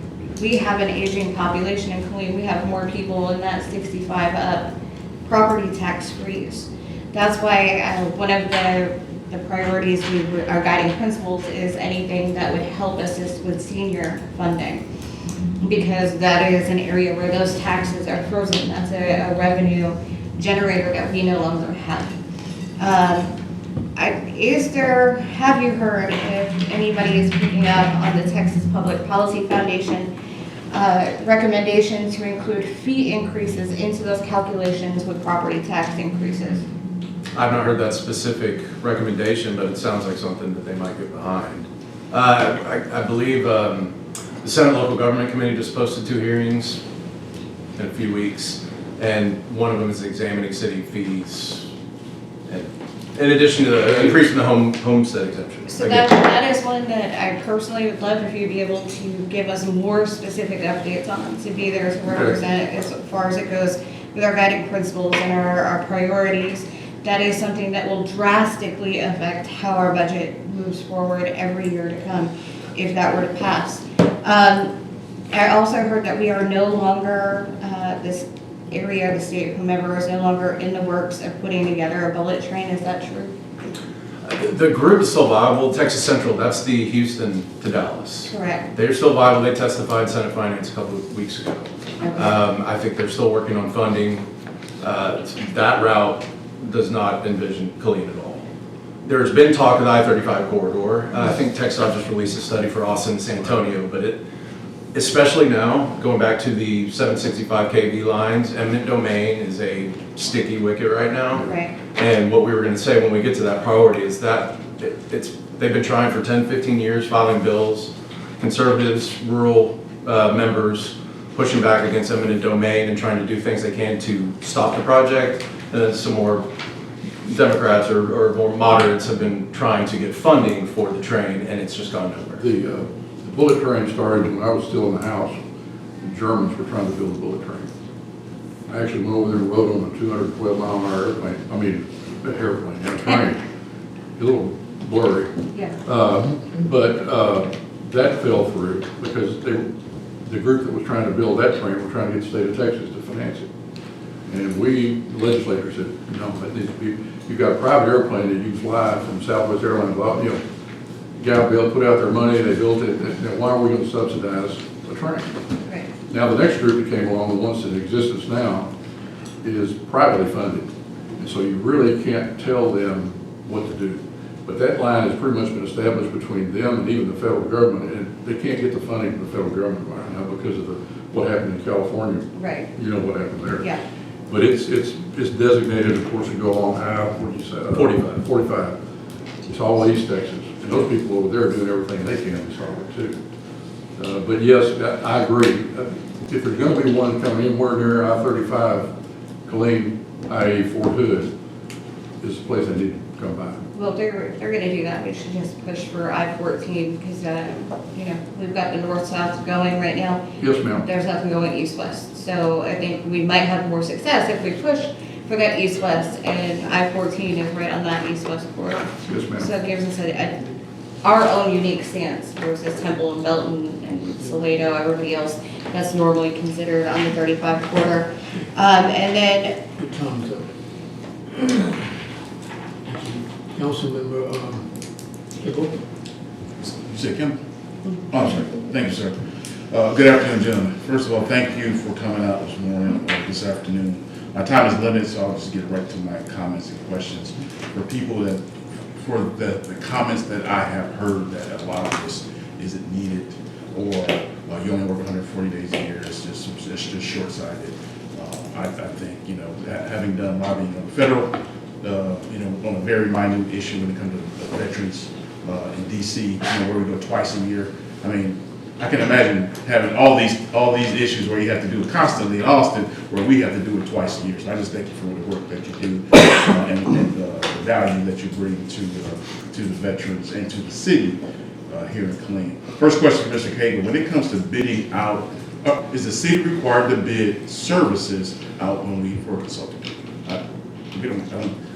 we have an aging population in Killeen. We have more people in that 65 up, property tax freeze. That's why one of the priorities, our guiding principles is anything that would help assist with senior funding. Because that is an area where those taxes are frozen. That's a revenue generator that we no longer have. Have you heard if anybody is picking up on the Texas Public Policy Foundation recommendation to include fee increases into those calculations with property tax increases? I've not heard that specific recommendation, but it sounds like something that they might get behind. I believe the Senate Local Government Committee just posted 2 hearings in a few weeks, and one of them is examining city fees, and in addition to the increasing the homestead exemption. So that is one that I personally would love if you'd be able to give us more specific updates on, to be there to represent as far as it goes with our guiding principles and our priorities. That is something that will drastically affect how our budget moves forward every year to come, if that were to pass. I also heard that we are no longer, this area of the state, whomever is no longer in the works of putting together a bullet train. Is that true? The group is still viable. Texas Central, that's the Houston to Dallas. Correct. They're still viable. They testified in Senate Finance a couple of weeks ago. I think they're still working on funding. That route does not envision Killeen at all. There's been talk of the I-35 corridor. I think TxDOT just released a study for Austin and San Antonio, but especially now, going back to the 765 kV lines, eminent domain is a sticky wicket right now. Right. And what we were going to say when we get to that priority is that they've been trying for 10, 15 years, filing bills, conservatives, rural members, pushing back against eminent domain and trying to do things they can to stop the project. And then some more Democrats or more moderates have been trying to get funding for the train, and it's just gone nowhere. The bullet train started when I was still in the House. The Germans were trying to build a bullet train. I actually went over there and rode on a 212-mile-an-hour airplane. I mean, airplane, a train. A little blurry. Yeah. But that fell through because the group that was trying to build that train were trying to get the state of Texas to finance it. And we, the legislature, said, no, that needs to be, you've got a private airplane that you fly from Southwest Airlines, Galville put out their money, they built it, and why are we going to subsidize a train? Right. Now, the next group that came along, the ones that in existence now, is privately funded. And so you really can't tell them what to do. But that line has pretty much been established between them and even the federal government, and they can't get the funding from the federal government right now because of what happened in California. Right. You know what happened there. Yeah. But it's designated, of course, to go along what did you say? 45. 45. It's all East Texas. And those people over there are doing everything they can to solve it too. But yes, I agree. If there's going to be one coming anywhere near I-35, Killeen, i.e. Fort Hood, is the place they need to come by. well, they're gonna do that, we should just push for I-14, because, you know, we've got the north-south going right now. Yes, ma'am. There's nothing going east-west, so I think we might have more success if we push for that east-west, and I-14 is right on that east-west corridor. Yes, ma'am. So it gives us our own unique stance versus Temple and Belton and Salado, everybody else that's normally considered on the 35 corridor. And then Good times up. Councilmember, Kimball? You said Kim? Oh, I'm sorry. Thank you, sir. Good afternoon, gentlemen. First of all, thank you for coming out this morning, this afternoon. My time is limited, so I'll just get right to my comments and questions. For the comments that I have heard that a lot of this isn't needed, or you only work 140 days a year, it's just short-sighted. I think, you know, having done lobbying on the federal, you know, on a very minute issue when it comes to veterans in DC, you know, where we go twice a year. I mean, I can imagine having all these issues where you have to do it constantly in Austin, where we have to do it twice a year. So I just thank you for the work that you do and the value that you bring to the veterans and to the city here in Killeen. First question for Mr. Cagle: when it comes to bidding out, is the city required to bid services out when we for consulting? I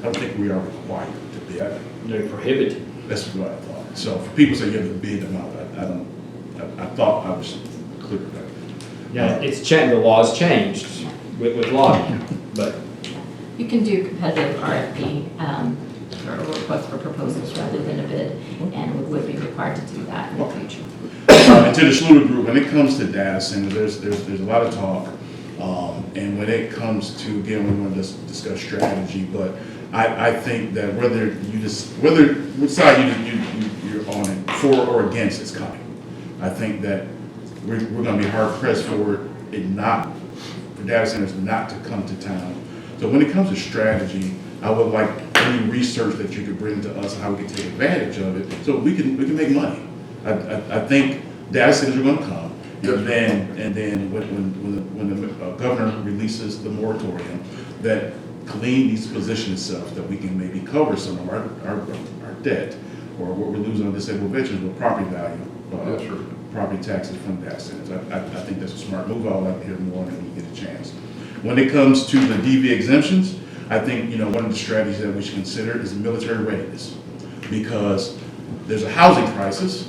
don't think we are required to bid. No, prohibited. That's what I thought. So for people say you have to bid them out, I thought I was clear about it. Yeah, it's changed, the law's changed with lobbying, but You can do competitive RFP, or a request for proposals rather than a bid, and we would be required to do that in the future. And to the Schluter Group, when it comes to data centers, there's a lot of talk. And when it comes to, again, we want to discuss strategy, but I think that which side you're on it, for or against, it's coming. I think that we're going to be hard pressed for data centers not to come to town. So when it comes to strategy, I would like any research that you could bring to us on how we can take advantage of it, so we can make money. I think data centers are going to come, and then when the governor releases the moratorium, that Killeen needs to position itself that we can maybe cover some of our debt, or what we're losing on disabled veterans with property value, property taxes from data centers. I think that's a smart move. I would like to hear more when we get a chance. When it comes to the DV exemptions, I think, you know, one of the strategies that we should consider is military readiness, because there's a housing crisis,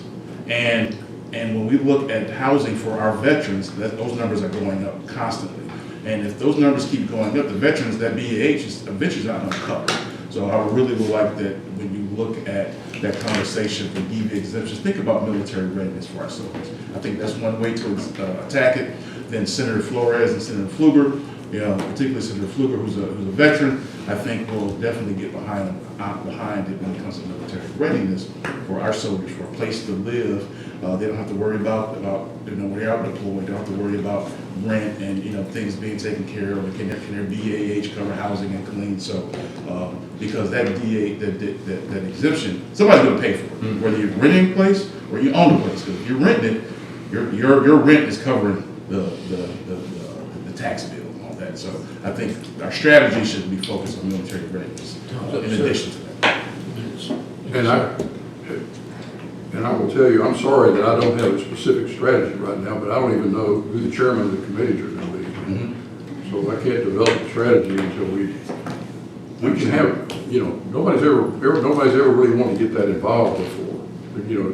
and when we look at housing for our veterans, those numbers are going up constantly. And if those numbers keep going up, the veterans, that BAH is eventually not going to cover. So I really would like that when you look at that conversation for DV exemptions, think about military readiness for our soldiers. I think that's one way to attack it. Then Senator Flores and Senator Pfluger, you know, particularly Senator Pfluger, who's a veteran, I think will definitely get behind it when it comes to military readiness for our soldiers, for a place to live. They don't have to worry about you know, when they're out deployed, they don't have to worry about rent and, you know, things being taken care of. Can their BAH cover housing and clean? So because that exemption, somebody's going to pay for it, whether you're renting a place or you own a place. Because if you're renting it, your rent is covering the tax bill and all that. So I think our strategy should be focused on military readiness in addition to that. And I will tell you, I'm sorry that I don't have a specific strategy right now, but I don't even know who the chairman of the committees are going to be. So I can't develop a strategy until we can have, you know, nobody's ever really wanted to get that involved before. But, you know,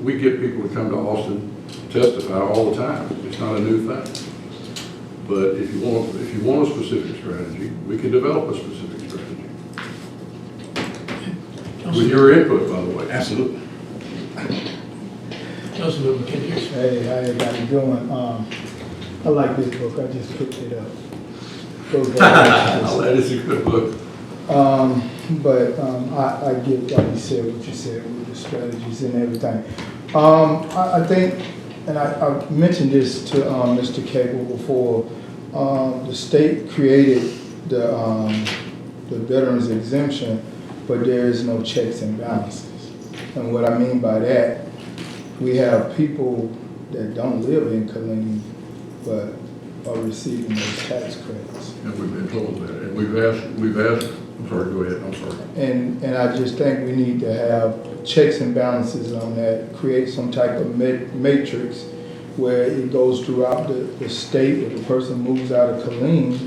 we get people to come to Austin testify all the time. It's not a new thing. But if you want a specific strategy, we can develop a specific strategy. With your input, by the way. Absolutely. Councilmember Kennedy. Hey, how everybody doing? I like this book. I just picked it up. That is a good book. But I get what you said with the strategies and everything. I think, and I mentioned this to Mr. Cable before, the state created the veterans exemption, but there is no checks and balances. And what I mean by that, we have people that don't live in Killeen, but are receiving those tax credits. And we've been told that, and we've asked, I'm sorry, go ahead, I'm sorry. And I just think we need to have checks and balances on that, create some type of matrix where it goes throughout the state. If a person moves out of Killeen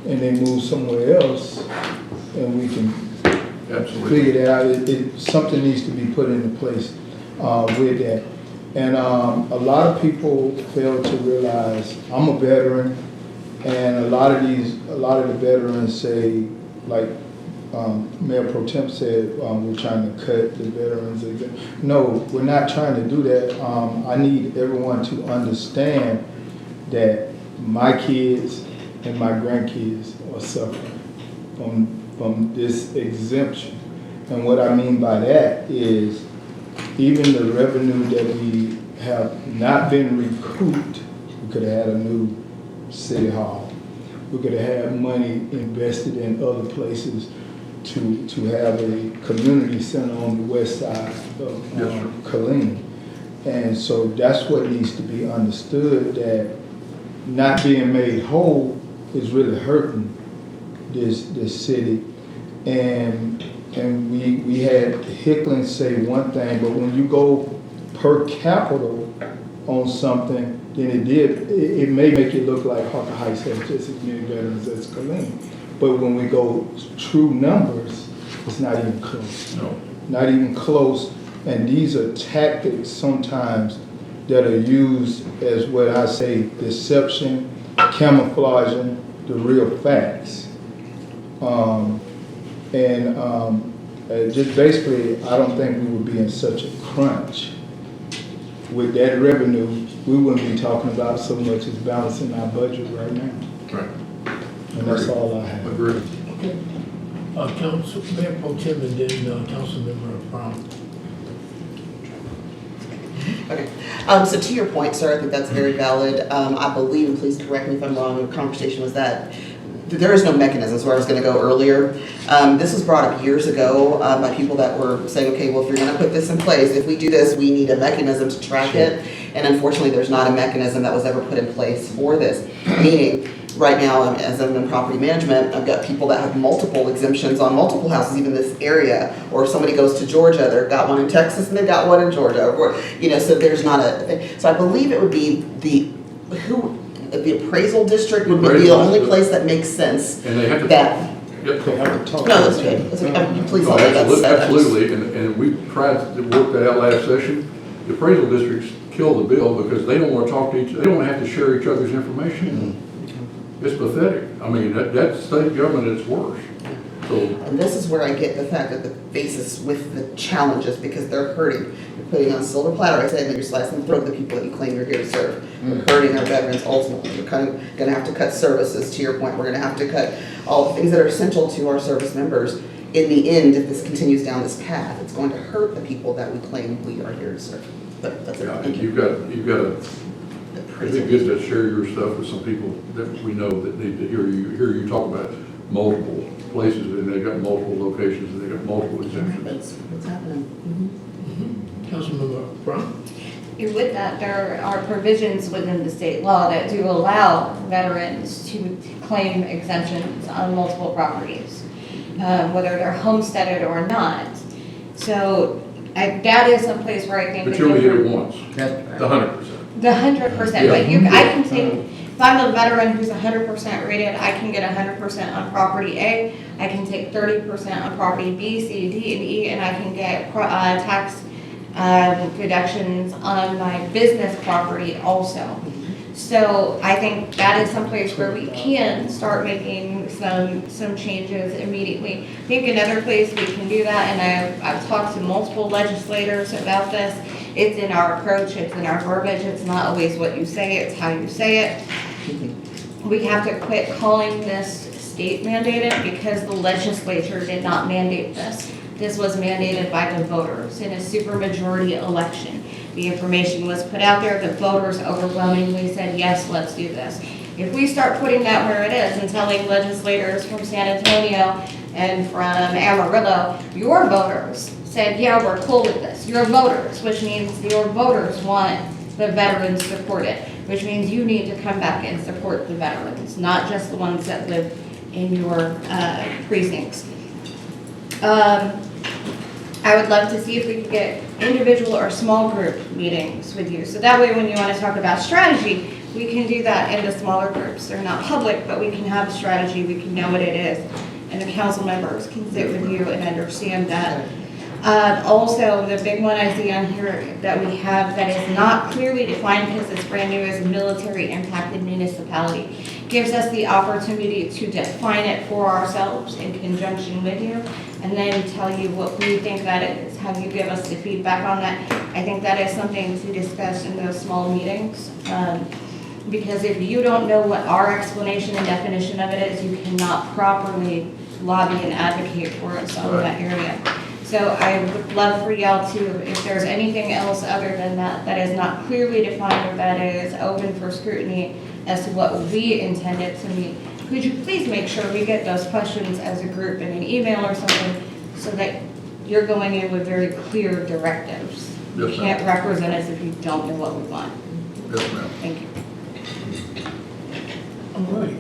and they move somewhere else, and we can figure that out. Something needs to be put into place with that. And a lot of people fail to realize I'm a veteran, and a lot of the veterans say, like Mayor Pro Tem said, we're trying to cut the veterans. No, we're not trying to do that. I need everyone to understand that my kids and my grandkids are suffering from this exemption. And what I mean by that is even the revenue that we have not been recouped, we could have had a new city hall. We could have had money invested in other places to have a community center on the west side of Killeen. And so that's what needs to be understood, that not being made whole is really hurting this city. And we had Hickland say one thing, but when you go per capita on something, then it may make it look like Harker Heights has just as many veterans as Killeen. But when we go true numbers, it's not even close. No. Not even close. And these are tactics sometimes that are used as what I say, deception, camouflaging the real facts. Just basically, I don't think we would be in such a crunch. With that revenue, we wouldn't be talking about so much as balancing our budget right now. Right. And that's all I have. Agreed. Okay. Council, Mayor Pro Tem, and then Councilmember Brown. Okay, so to your point, sir, I think that's very valid. I believe, and please correct me if I'm wrong, the conversation was that there is no mechanism, so I was going to go earlier. This was brought up years ago by people that were saying, okay, well, if you're going to put this in place, if we do this, we need a mechanism to track it. And unfortunately, there's not a mechanism that was ever put in place for this. Meaning, right now, as I'm in property management, I've got people that have multiple exemptions on multiple houses, even this area. Or if somebody goes to Georgia, they've got one in Texas and they've got one in Georgia. Or, so there's not a thing. So I believe it would be the appraisal district would be the only place that makes sense. And they have to. That. Yep. They have to talk. No, that's okay. That's okay. You please No, tell me that's. absolutely, and we tried to work that out last session. The appraisal districts kill the bill because they don't want to talk to each other. They don't want to have to share each other's information. It's pathetic. I mean, that's state government, it's worse. So, and this is where I get the fact that the faces with the challenges, because they're hurting. You're putting on silver platter, I say, and then you're slicing the throat of the people that you claim you're here to serve. We're hurting our veterans ultimately. We're kind of going to have to cut services, to your point. We're going to have to cut all the things that are essential to our service members. In the end, if this continues down this path, it's going to hurt the people that we claim we are here to serve. But that's yeah, it. you've got to, it'd be good to share your stuff with some people that we know that need to hear you talk about multiple places, and they've got multiple locations, and they've got multiple exemptions. That's what's happening. Councilmember Brown? With that, there are provisions within the state law that do allow veterans to claim exemptions on multiple properties, whether they're homesteaded or not. So that is some place where I think. But you only hit it once, the 100%. The 100%, but I can take, if I'm a veteran who's 100% rated, I can get 100% on property A, I can take 30% on property B, C, D, and E, and I can get tax deductions on my business property also. So I think that is someplace where we can start making some changes immediately. I think another place we can do that, and I've talked to multiple legislators about this, it's in our approach, it's in our verbiage, it's not always what you say, it's how you say it. We have to quit calling this state mandated because the legislature did not mandate this. This was mandated by the voters in a supermajority election. The information was put out there, the voters overwhelmingly said, yes, let's do this. If we start putting that where it is and telling legislators from San Antonio and from Amarillo, your voters said, yeah, we're cool with this. Your voters, which means your voters want the veterans support it, which means you need to come back and support the veterans, not just the ones that live in your precincts. I would love to see if we could get individual or small group meetings with you. So that way when you want to talk about strategy, we can do that in the smaller groups. They're not public, but we can have a strategy, we can know what it is, and the council members can sit with you and understand that. Also, the big one I see on here that we have that is not clearly defined because it's brand new is military impacted municipality. Gives us the opportunity to define it for ourselves in conjunction with you, and then tell you what we think that is, have you give us the feedback on that. I think that is something to discuss in those small meetings. Because if you don't know what our explanation and definition of it is, you cannot properly lobby and advocate for us on that area. So I would love for y'all to, if there's anything else other than that, that is not clearly defined or that is open for scrutiny as to what we intended to mean, could you please make sure we get those questions as a group in an email or something so that you're going in with very clear directives. You Yes, can't represent us if you don't know what we want. Yes, ma'am. Thank you. All right.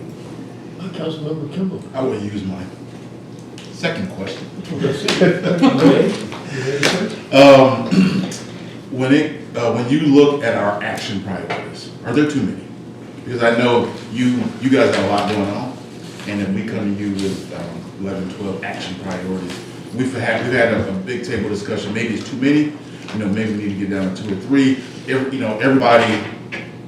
Councilmember Kimball. I will use my second question. When you look at our action priorities, are there too many? Because I know you guys have a lot going on, and then we come to you with 11, 12 action priorities. We've had a big table discussion. Maybe it's too many. Maybe we need to get down to 2 or 3. Everybody.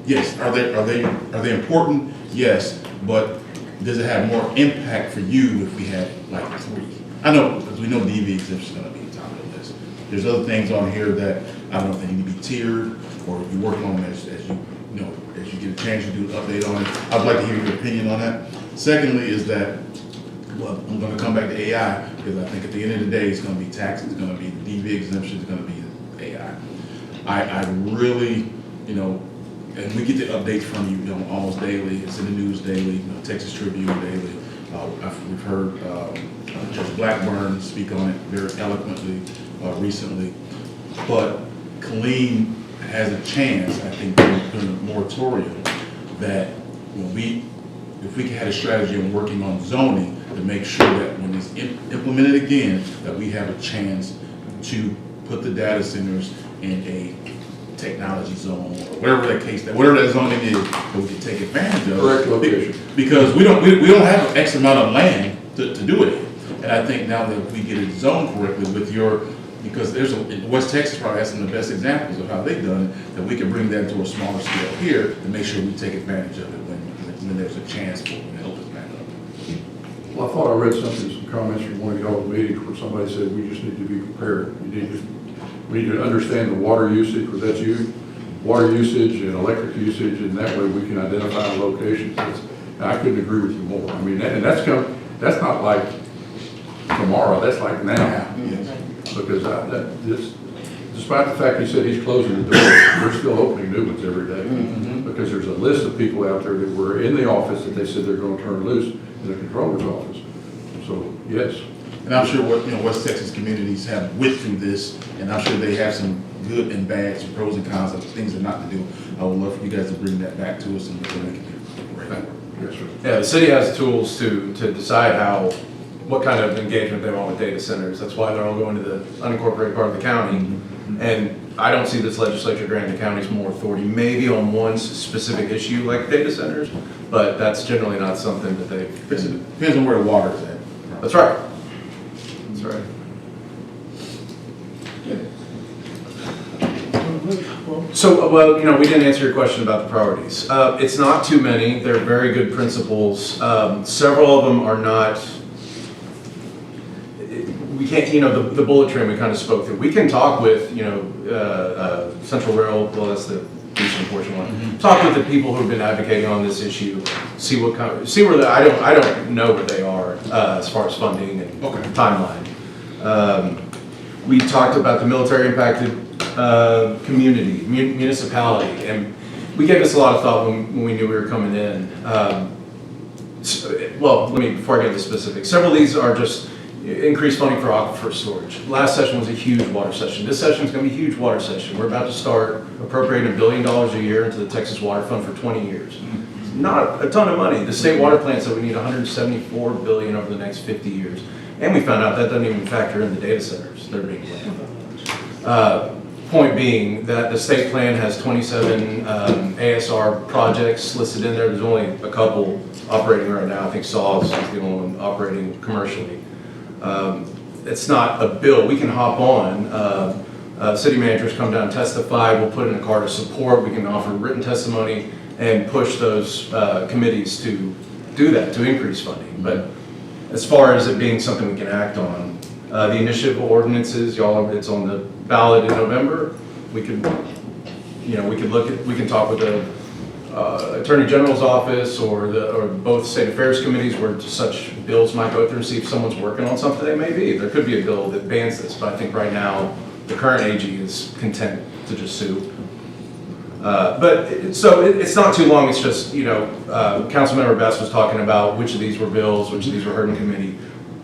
Yes. Are they important? Yes. But does it have more impact for you if we had like 3? I know, because we know DV exemption is going to be the top of the list. There's other things on here that I don't know if they need to be tiered or you work on as you get a chance to do an update on it. I'd like to hear your opinion on that. Secondly is that, well, I'm going to come back to AI because I think at the end of the day, it's going to be taxes, it's going to be the DV exemption, it's going to be AI. I really, and we get the updates from you, almost daily. It's in the news daily, Texas Tribune daily. We've heard Judge Blackburn speak on it very eloquently recently. But Killeen has a chance, I think, during the moratorium, that if we had a strategy on working on zoning to make sure that when it's implemented again, that we have a chance to put the data centers in a technology zone or whatever that zoning is, that we can take advantage of. Correct location. Because we don't have an X amount of land to do it in. And I think now that we get it zoned correctly with because West Texas probably has some of the best examples of how they've done it, that we can bring that to a smaller scale here to make sure we take advantage of it when there's a chance for it to help us back up. Well, I thought I read some comments from one of y'all's meetings where somebody said we just need to be prepared. We need to understand the water usage, because that's water usage and electric usage, and that way we can identify locations. I couldn't agree with you more. I mean, and that's not like tomorrow, that's like now. Yes. Because despite the fact he said he's closing the door, we're still opening new ones every day. Mm-hmm. Because there's a list of people out there that were in the office that they said they're going to turn loose in the controller's office. So, yes. And I'm sure West Texas communities have went through this, and I'm sure they have some good and bad, some pros and cons of things that not to do. I would love for you guys to bring that back to us and we can do great. Yes, sir. Yeah, the city has tools to decide what kind of engagement they want with data centers. That's why they're all going to the unincorporated part of the county. Mm-hmm. And I don't see this legislature granting the counties more authority, maybe on one specific issue like data centers, but that's generally not something that they. Depends on where the water is at. That's right. That's right. So, well, we didn't answer your question about the priorities. It's not too many. They're very good principles. Several of them are not. We can't, the bullet train we kind of spoke through. We can talk with, Central Rail. Well, that's the eastern portion one. Mm-hmm. Talk with the people who have been advocating on this issue. See where I don't know where they are as far as funding and timeline. We talked about the military impacted community, municipality, and we gave this a lot of thought when we knew we were coming in. Before I get into specifics, several of these are just increased funding for aquifer storage. Last session was a huge water session. This session is going to be a huge water session. We're about to start appropriating $1 billion a year into the Texas Water Fund for 20 years. It's not a ton of money. The state water plant said we need $174 billion over the next 50 years. And we found out that doesn't even factor in the data centers that are being planned. Point being that the state plan has 27 ASR projects listed in there. There's only a couple operating right now. I think Saws is the only one operating commercially. It's not a bill. We can hop on. City managers come down, testify. We'll put in a card of support. We can offer written testimony and push those committees to do that, to increase funding. But as far as it being something we can act on, the initiative ordinances, y'all, it's on the ballot in November. We could, we can talk with the Attorney General's office or both state affairs committees where such bills might go through and see if someone's working on something. They may be. There could be a bill that bans this, but I think right now the current AG is content to just sue. It's not too long. It's just, Councilmember Best was talking about which of these were bills, which of these were heard in committee.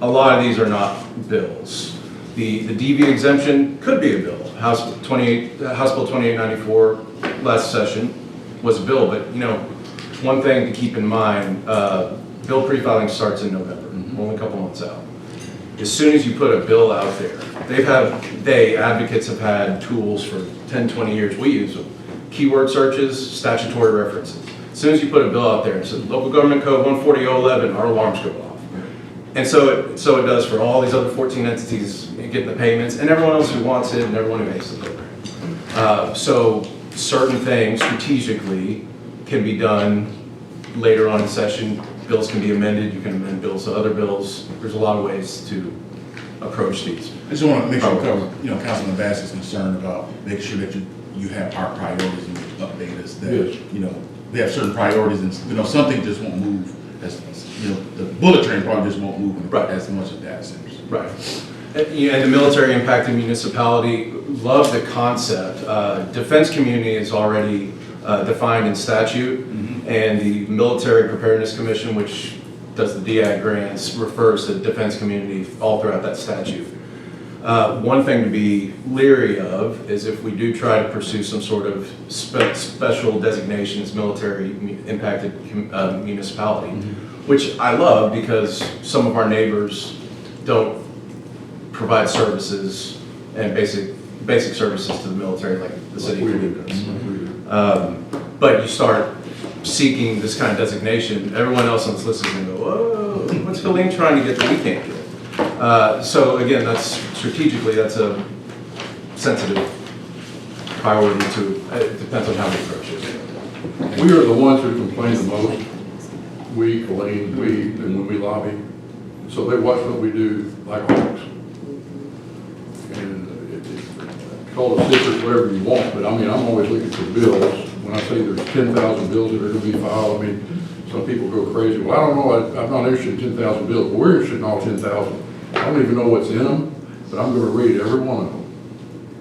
A lot of these are not bills. The DV exemption could be a bill. House Bill 2894 last session was a bill, but one thing to keep in mind, bill pre-filing starts in November, only a couple months out. As soon as you put a bill out there, advocates have had tools for 10, 20 years. We use them. Keyword searches, statutory references. As soon as you put a bill out there and says local government code 140.011, our alarms go off. And so it does for all these other 14 entities getting the payments and everyone else who wants it and everyone who makes the program. So certain things strategically can be done later on in session. Bills can be amended. You can amend bills to other bills. There's a lot of ways to approach these. I just want to make sure, Councilman Bass is concerned about making sure that you have our priorities and update us that, Yes. We have certain priorities and, something just won't move as, the bullet train probably just won't move as much as data centers. Right. And the military impacted municipality, love the concept. Defense community is already defined in statute, and the Military Preparedness Commission, which does the DIAG grants, refers to the defense community all throughout that statute. One thing to be leery of is if we do try to pursue some sort of special designation as military impacted municipality, which I love because some of our neighbors don't provide services and basic services to the military like the city of Killeen does. But you start seeking this kind of designation, everyone else on this list is going to go, whoa, what's Killeen trying to get that we can't get? So again, strategically, that's a sensitive priority it depends on how we approach it. We are the ones who complain the most. We, Killeen, and when we lobby. So they watch what we do like hawks. And call it secret, whatever you want, but I'm always looking for bills. When I say there's 10,000 bills that are going to be filed, some people go crazy. Well, I don't know, I'm not interested in 10,000 bills, but we're interested in all 10,000. I don't even know what's in them, but I'm going to read every one of them.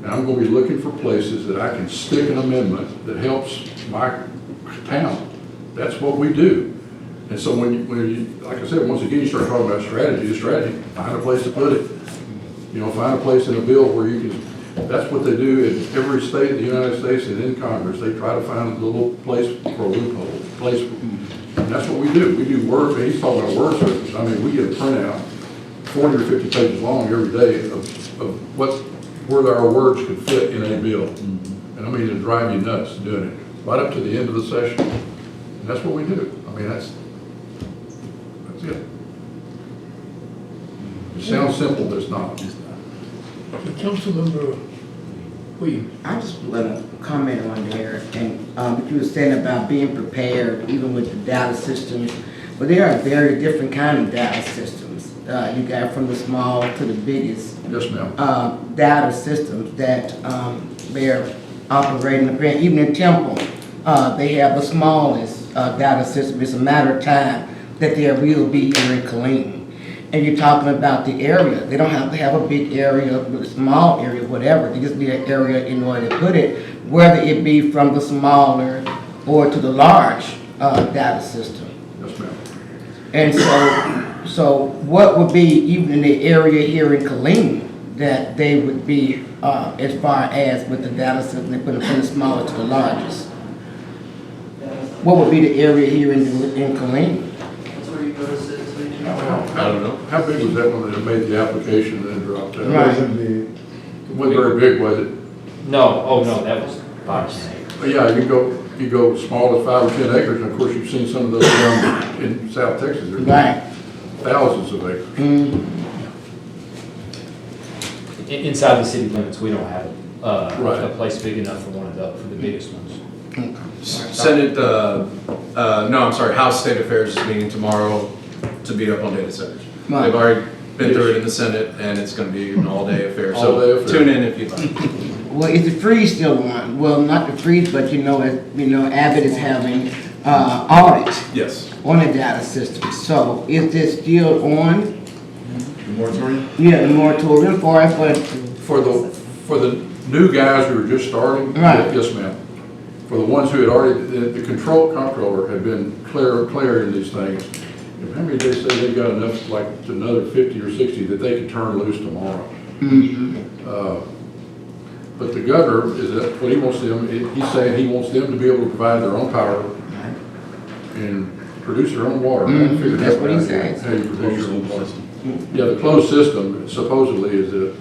And I'm going to be looking for places that I can stick an amendment that helps my town. That's what we do. And so when you, like I said, once again, you start talking about strategy, find a place to put it. Find a place in a bill where you can, that's what they do in every state in the United States and in Congress. They try to find a little place for a loophole, and that's what we do. We do word, he's talking about word searches. We get a printout 40 or 50 pages long every day of where our words could fit in a bill. And it'll drive you nuts doing it. Right up to the end of the session. And that's what we do. That's it. It sounds simple, but it's not. Councilmember Williams. I just want to comment on there, and you were saying about being prepared, even with the data systems. But there are very different kind of data systems. You got from the small to the biggest. Yes, ma'am. Data systems that they're operating. Even in Temple, they have the smallest data system. It's a matter of time that there will be here in Killeen. And you're talking about the area. They don't have to have a big area, a small area, whatever. They just need an area in order to put it, whether it be from the smaller or to the large data system. Yes, ma'am. And so what would be, even in the area here in Killeen, that they would be, as far as with the data center, they're putting from the smallest to the largest? What would be the area here in Killeen? I don't know. How big was that one that made the application and then dropped out? Right. It wasn't very big, was it? No, oh no, that was 5 or 10 acres. But yeah, you go small as 5 or 10 acres, and of course you've seen some of those down in South Texas. There's Right. thousands of acres. Inside the city limits, we don't have Right. a place big enough for for the biggest ones. Senate, House State Affairs is meeting tomorrow to beat up on data centers. Right. They've already been through it in the Senate, and it's gonna be an all-day affair, All-day so affair. tune in if you'd like. Well, is the freeze still on? Well, not the freeze, but Abbott is having, audit Yes. on the data system. So is this still on? The moratorium? Yeah, the moratorium for it, but, For the new guys who are just starting, Right. yes, ma'am. For the ones who had already, the comptroller had been clearing these things. How many days say they got enough, like another 50 or 60 that they could turn loose tomorrow? But the governor, is that what he wants them, he's saying he wants them to be able to provide their own power and produce their own water. I haven't figured That's out what he how says. you produce your own water. Yeah, the closed system supposedly is a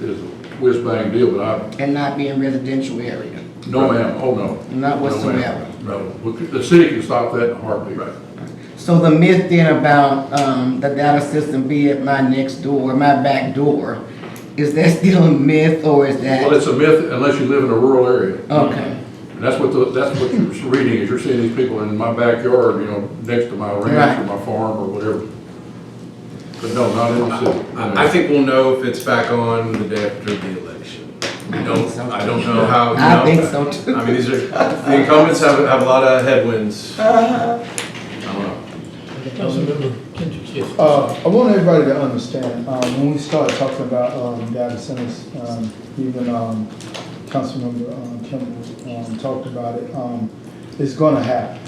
whiz-bang deal, but and not be in residential area? no ma'am, oh no. Not No, ma'am. whatsoever? No, the city can stop that in a heartbeat. So the myth then about, the data system be at my next door, my back door, is that still a myth, or is that? Well, it's a myth unless you live in a rural area. Okay. And that's what you're reading, is you're seeing these people in my backyard, next to my ranch or my farm or whatever. But no, not in the city. I think we'll know if it's back on the day after the election. I don't know how. I think so too. I mean, the incumbents have a lot of headwinds. I don't know. Councilmember Kendrick, yes. I want everybody to understand, when we start talking about, data centers, even, Councilmember, Kimball, talked about it, it's gonna happen.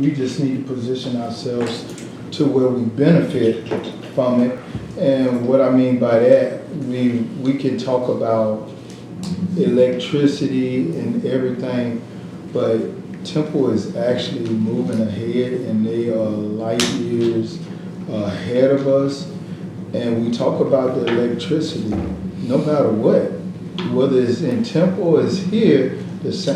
We just need to position ourselves to where we benefit from it. And what I mean by that, we can talk about electricity and everything, but Temple is actually moving ahead, and they are light years ahead of us. And we talk about the electricity, no matter what, whether it's in Temple or it's here,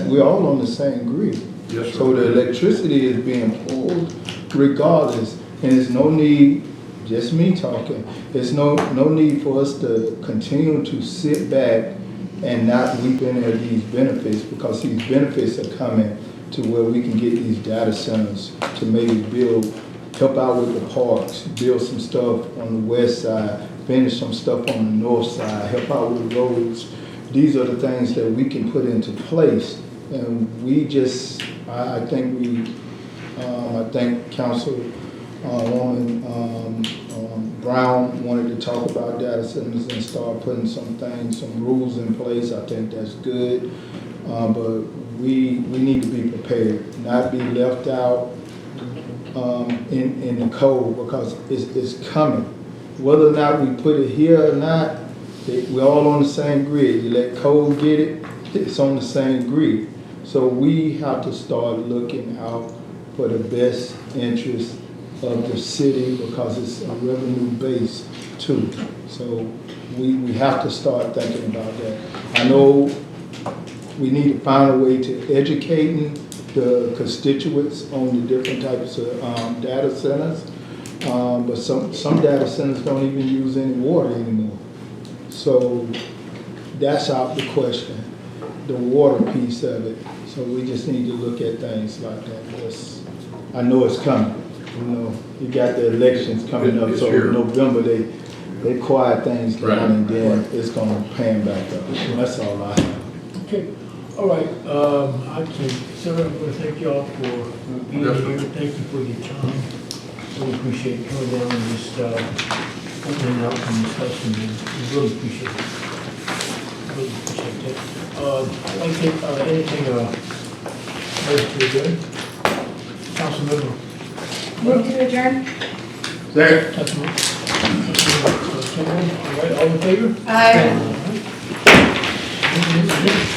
we're all on the same grid. Yes, sir. So the electricity is being pulled regardless, and there's no need, just me talking, there's no need for us to continue to sit back and not reap any of these benefits, because these benefits are coming to where we can get these data centers to maybe help out with the parks, build some stuff on the west side, finish some stuff on the north side, help out with roads. These are the things that we can put into place. And we just, I think Councilwoman Brown wanted to talk about data centers and start putting some rules in place. I think that's good. But we need to be prepared, not be left out in the cold, because it's coming. Whether or not we put it here or not, we're all on the same grid. You let coal get it, it's on the same grid. So we have to start looking out for the best interest of the city, because it's a revenue base too. So we have to start thinking about that. I know we need to find a way to educating the constituents on the different types of data centers, but some data centers don't even use any water anymore. So that's out the question, the water piece of it. So we just need to look at things like that. I know it's coming. You got the elections coming up, so in November they quiet things down, and then it's gonna pan back up. That's all I have. Okay, all right, sir, I want to thank y'all for being here. Thank you for your time. Really appreciate you coming down and just opening up and discussing. We really appreciate it. Really appreciate that. I'd like to take anything, motion to adjourn. Councilmember. Move to adjourn? Second. Councilmember. All right, all in favor? Aye. All right.